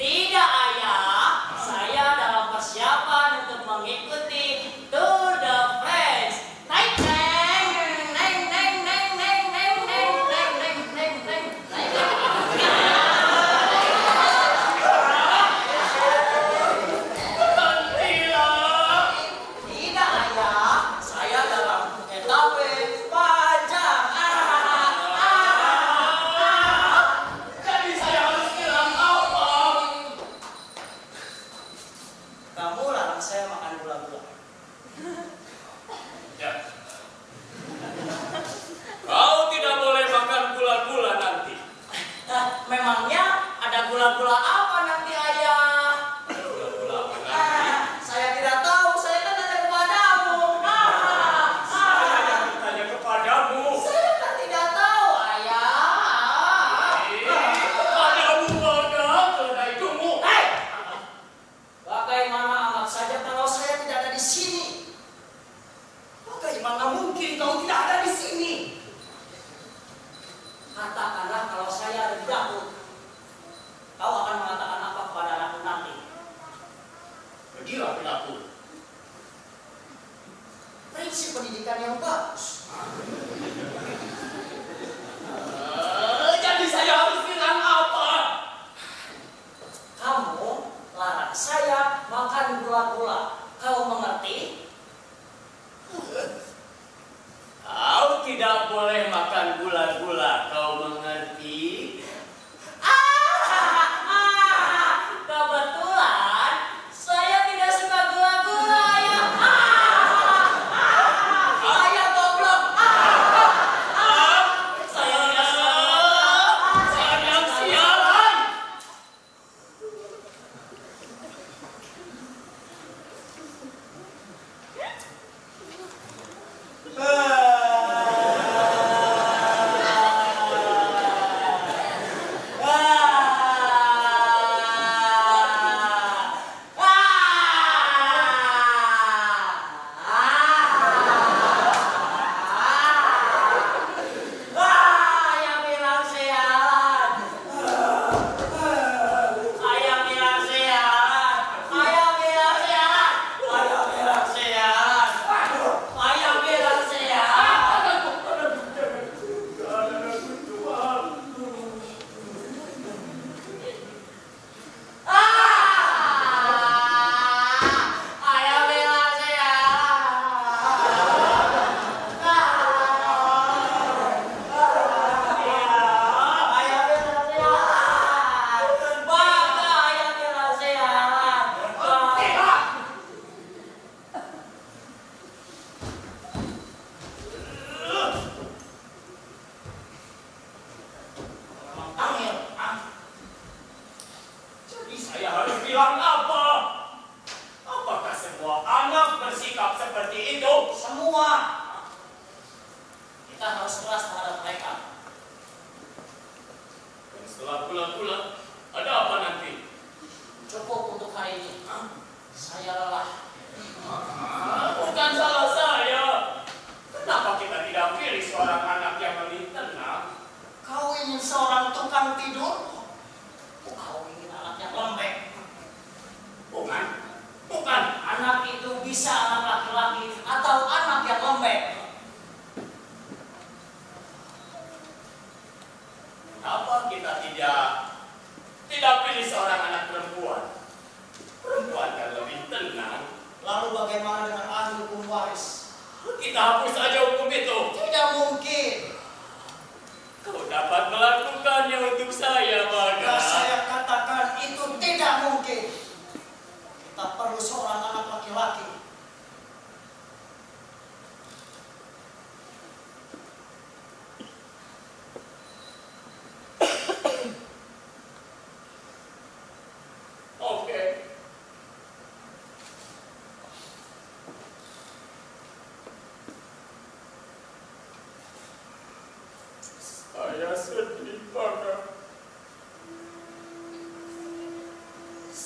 Tidak, Ayah. Saya dalam persiapan untuk mengikuti Tour de France. Naik, naik, naik, naik, naik, naik, naik, naik, naik, naik, naik, naik, naik. Berhentilah. Tidak, Ayah. Saya dalam etape panjang. Jadi saya harus bilang apa? Kamu larang saya makan gula-gula. Ya. Kau tidak boleh makan gula-gula nanti. Memangnya ada gula-gula apa nanti, Ayah? Gula-gula apa nanti? Saya tidak tahu. Saya kan tanya kepadamu. Saya yang bertanya kepadamu. Saya kan tidak tahu, Ayah. Kepadamu Baga, keledai dungu. Hei! Bagaimana anggap saja kalau saya tidak ada di sini? Bagaimana mungkin kau tidak ada di sini? Katakanlah kalau saya ada di dapur. Kau akan mengatakan apa kepada anakku nanti? Pergilah ke dapur. Prinsip pendidikan yang bagus. Jadi saya harus bilang apa? Kamu larang saya makan gula-gula. Kau mengerti? Kau tidak boleh makan gula-gula. Kau mengerti? Kebetulan saya tidak suka gula-gula, ya. Saya goblok.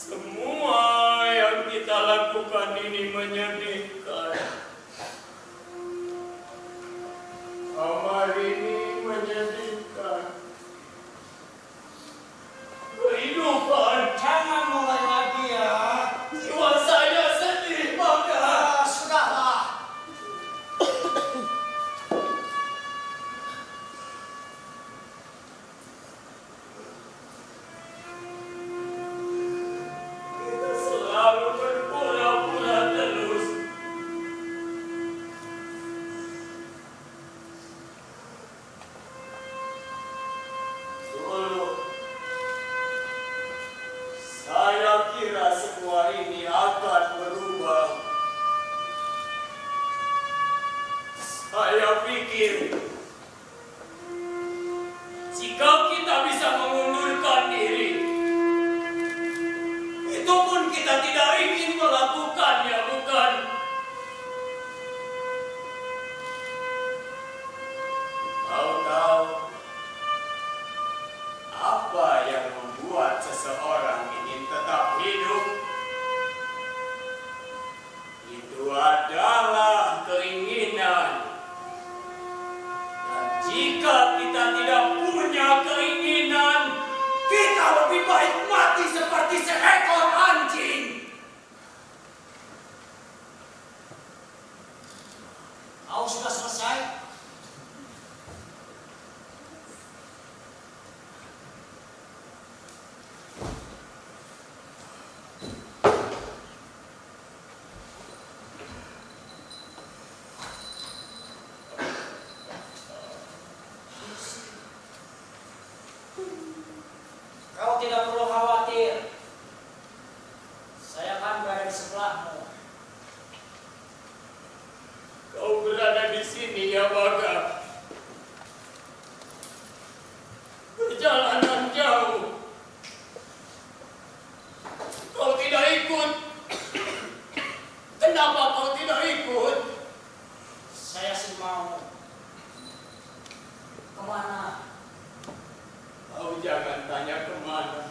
Semua yang kita lakukan ini menyedihkan. Amar ini menyedihkan. Kehidupan. Jangan mulai lagi ya. Jiwa saya sedih, Maka. Sudahlah. Kita selalu berpura-pura terus. Dulu, saya kira semua ini akan berubah. Saya pikir jika kita bisa mengundurkan diri, itu pun kita tidak ingin melakukannya, bukan? Mau tahu apa yang membuat seseorang ingin tetap hidup? Itu adalah keinginan. Dan jika kita tidak punya keinginan, kita lebih baik mati seperti seekor anjing. Kau sudah selesai? Kau tidak perlu khawatir. Saya akan berada di sebelahmu. Kau berada di sini ya, Maka. Perjalanan jauh. Kau tidak ikut. Kenapa kau tidak ikut? Saya sih mau. Kemana? Kau jangan tanya kemana.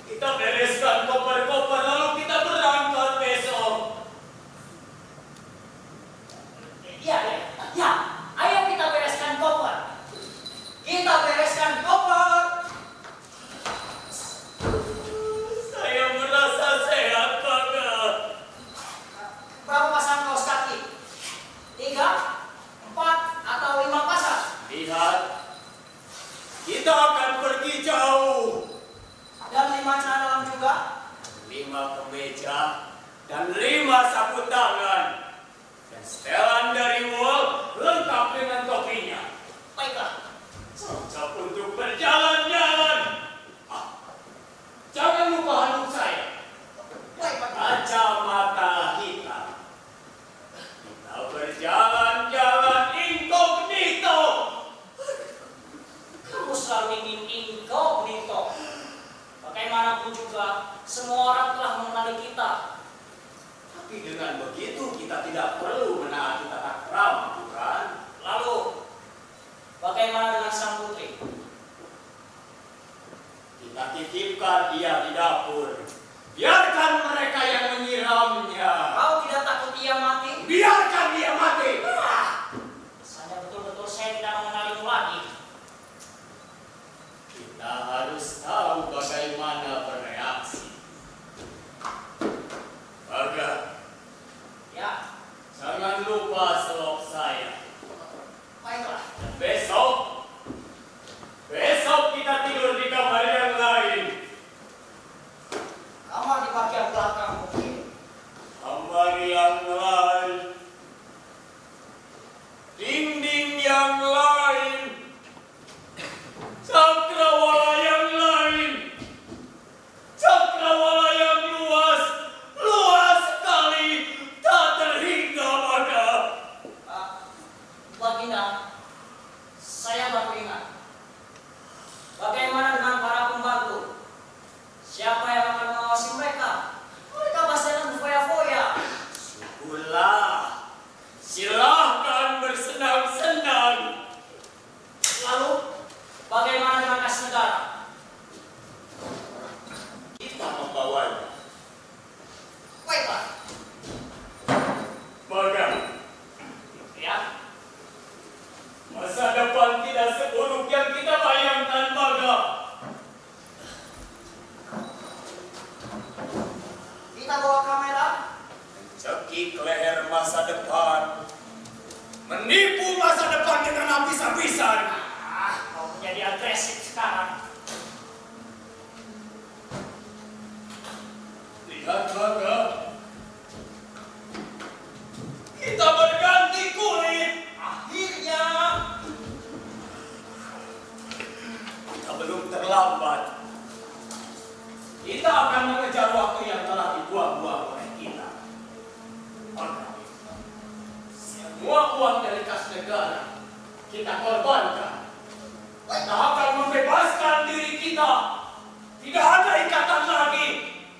Kita bereskan koper-koper lalu kita berangkat besok. Ya. Ayo kita bereskan koper. Kita bereskan koper. Saya merasa sehat, Maka. Berapa pasang kaos kaki? 3, 4, atau 5 pasang? Lihat, kita akan pergi jauh. Dan 5 celana dalam juga? 5 kemeja dan 5 sapu tangan. Dan setelan dari mall lengkap dengan topinya. Baiklah. Cocok untuk berjalan-jalan. Jangan lupa handuk saya. Baik, Pak. Kacamata hitam. Kita berjalan-jalan incognito. Kamu selalu ingin incognito. Bagaimanapun juga, semua orang telah mengenali kita. Tapi dengan begitu kita tidak perlu menaati tata krama, bukan? Lalu, bagaimana dengan sang putri? Kita titipkan dia di dapur. Biarkan mereka yang menyiramnya. Kau tidak takut ia mati? Biarkan dia mati. Rasanya betul-betul saya tidak mengenalimu lagi. Kita harus tahu bagaimana bereaksi. Maka, Ya, jangan lupa selop saya. baiklah. Dan besok kita tidur di kamar yang lain. Kamar di bagian belakang mungkin. habis-habisan. Kau menjadi agresif sekarang. Lihat Baga, kita berganti kulit. Akhirnya, Kita belum terlambat. Kita akan mengejar waktu yang telah dibuang-buang oleh kita. Maka, semua uang dari kas negara kita korbankan. Kita akan membebaskan diri kita. Tidak ada ikatan lagi.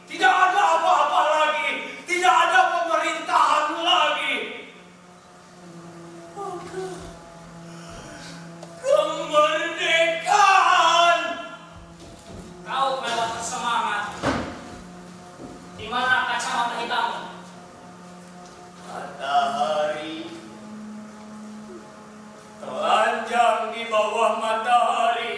Tidak ada apa-apa lagi. Tidak ada pemerintahan lagi. Maka, kemerdekaan. kau kelewat bersemangat. Di mana kacamata hitammu? Matahari telanjang di bawah matahari.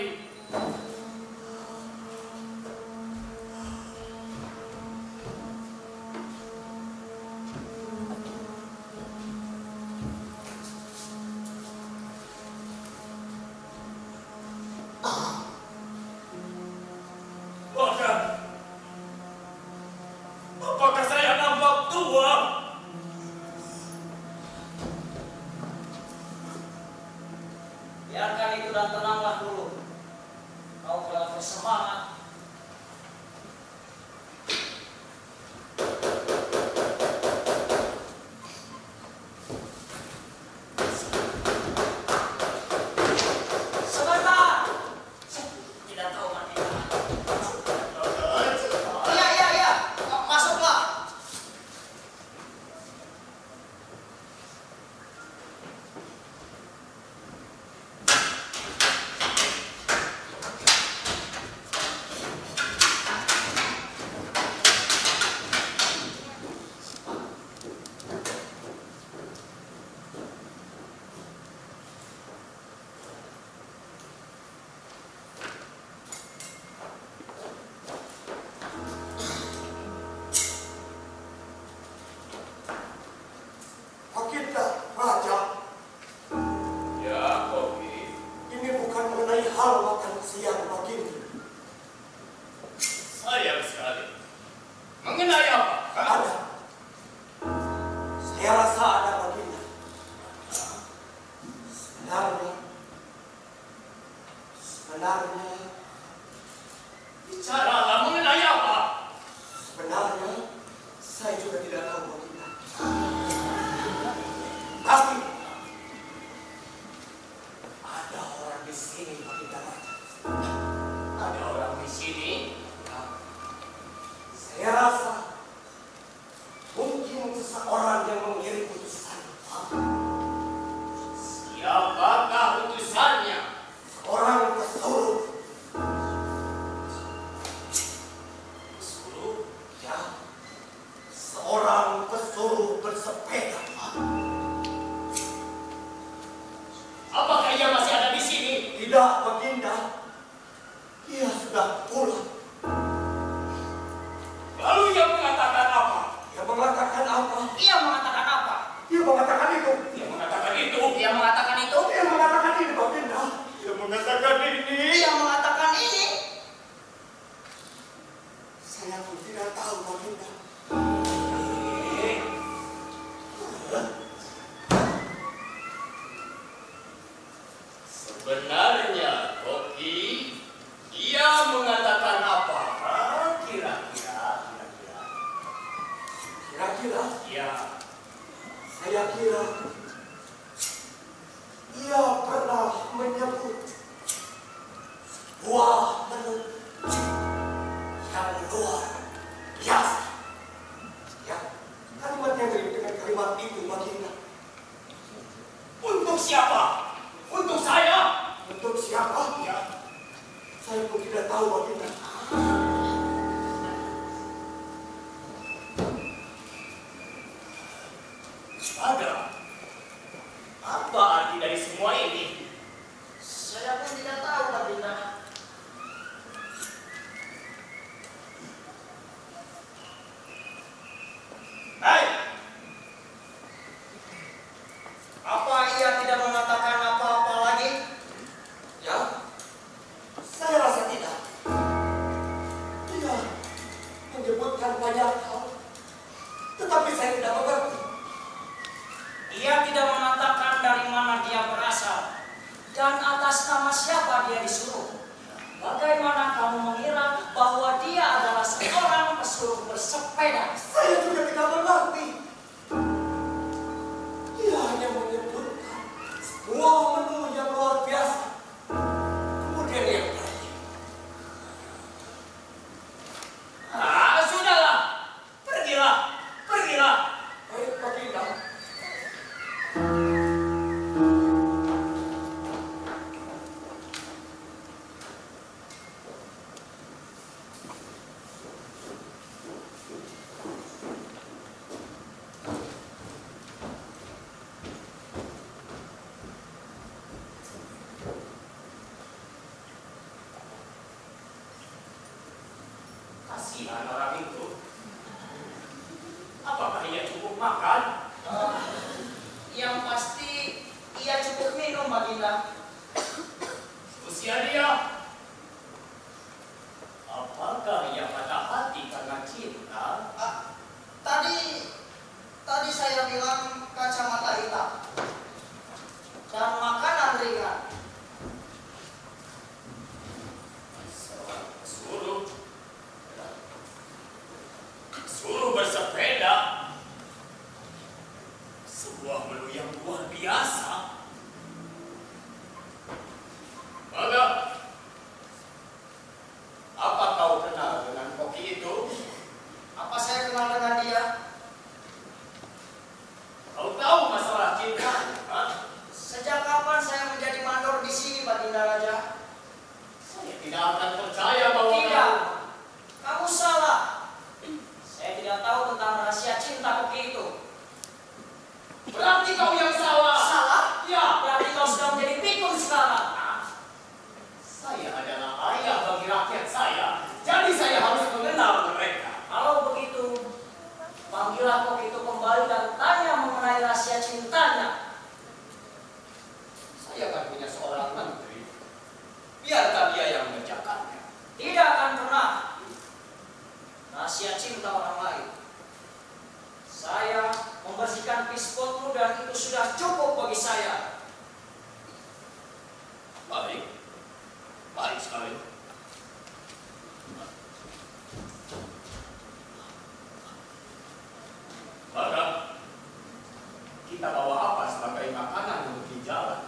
Bahkan, apakah saya nampak tua? Biarkan itu dan tenanglah dulu. Kau kelewat bersemangat. Sebentar. Tidak tahu mati. Iya. Masuklah. Baginda, Raja, Ya, Koki. ini bukan mengenai hal makan siang Baginda. Sayang sekali. Mengenai apa? Ada. Saya rasa ada Baginda. Sebenarnya, Bicaralah mengenai apa? sebenarnya saya juga tidak tahu Baginda. Tapi ada orang di sini Baginda Raja. Ada orang di sini. Saya rasa mungkin seseorang yang mengirim utusan. Siapakah utusannya? Orang pesuruh. Suruh. Ya, seorang pesuruh bersepeda. Apakah ia masih ada di sini? Tidak, Baginda. Ia sudah pulang. Lalu ia mengatakan apa? Ia mengatakan apa? Ia mengatakan apa? Ia mengatakan itu. Ia mengatakan itu. Dia mengatakan itu. Ia mengatakan ini, Baginda. Ia mengatakan ini. Dia mengatakan ini. Saya pun tidak tahu, Baginda. Sebenarnya, Koki, ia mengatakan apa? Kira-kira. Kira-kira Ya, saya kira ia pernah menyebut buah menu yang luar biasa. Ya, kalimat yang mirip dengan kalimat itu, Baginda. untuk siapa? Untuk saya? Untuk siapa? Ya, Saya pun tidak tahu, Baginda. ada. Apa arti dari semua ini? Saya pun tidak tahu, Baginda. Hei, Apa ia tidak mengatakan apa-apa lagi? menyebutkan banyak hal, tetapi saya tidak mengerti. Ia tidak mengatakan dari mana dia berasal dan atas nama siapa dia disuruh. Bagaimana kamu mengira bahwa dia adalah seorang pesuruh bersepeda? Saya juga tidak mengerti. Dia hanya menyebutkan sebuah menu yang luar biasa. Kemudian yang lain. Sudahlah. Pergilah. Baik, pergilah. Kasihan orang itu. Apakah ia cukup makan? Yang pasti ia cukup minum, Baginda. Usia dia. Apakah ia patah hati karena cinta? Tadi saya bilang kacamata hitam dan makanan ringan. Seorang suruh bersepeda. Sebuah menu yang luar biasa. Maka, apa kau kenal dengan koki itu? Apa saya kenal dengan dia? Kau tahu masalah cinta? Sejak kapan saya menjadi mandor di sini, Baginda Raja? Saya tidak akan percaya bahwa Tidak, kamu salah. Saya tidak tahu tentang rahasia cinta koki itu. Berarti kau yang salah. Salah? Ya. Berarti kau sudah menjadi pikun sekarang. Saya adalah ayah bagi rakyat saya. Jadi saya harus mengenal mereka. Kalau begitu, panggillah koki itu kembali dan tanya mengenai rahasia cintanya. Saya kan punya seorang menteri. Biarkan dia yang mengerjakannya. Tidak akan pernah. Rahasia cinta orang lain. Saya membersihkan pispotmu dan itu sudah cukup bagi saya. Baik sekali. Maka, kita bawa apa sebagai makanan untuk di jalan?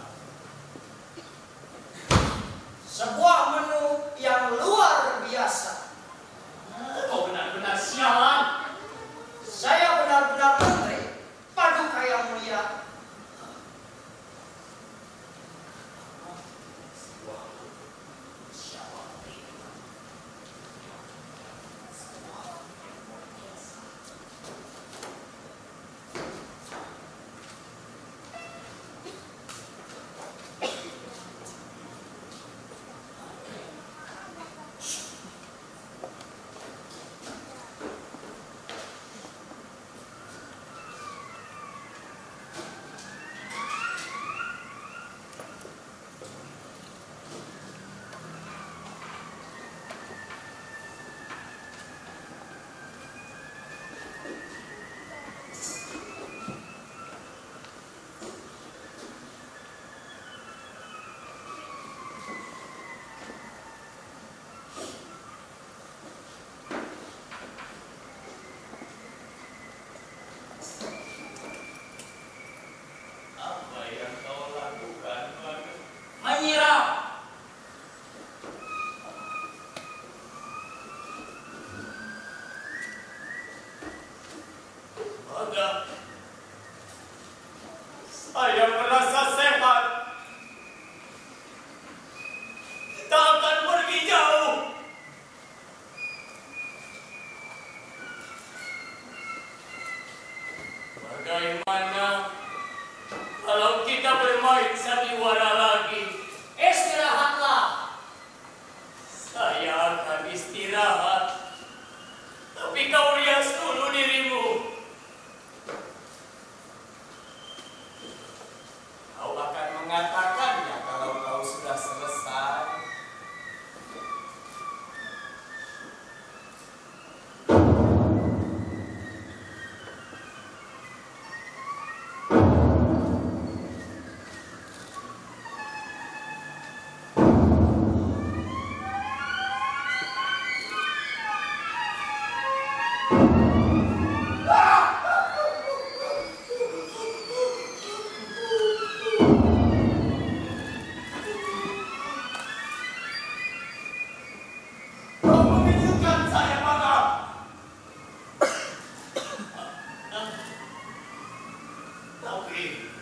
Sebuah menu yang luar biasa. Kau benar-benar sialan. Saya benar-benar menteri Paduka yang mulia. Saya merasa sehat. Kita akan pergi jauh. Bagaimana kalau kita bermain sandiwara lagi? Istirahatlah. Saya akan istirahat. Tapi kau rias dulu dirimu. Kau akan mengatakannya kalau kau sudah selesai. sendiri.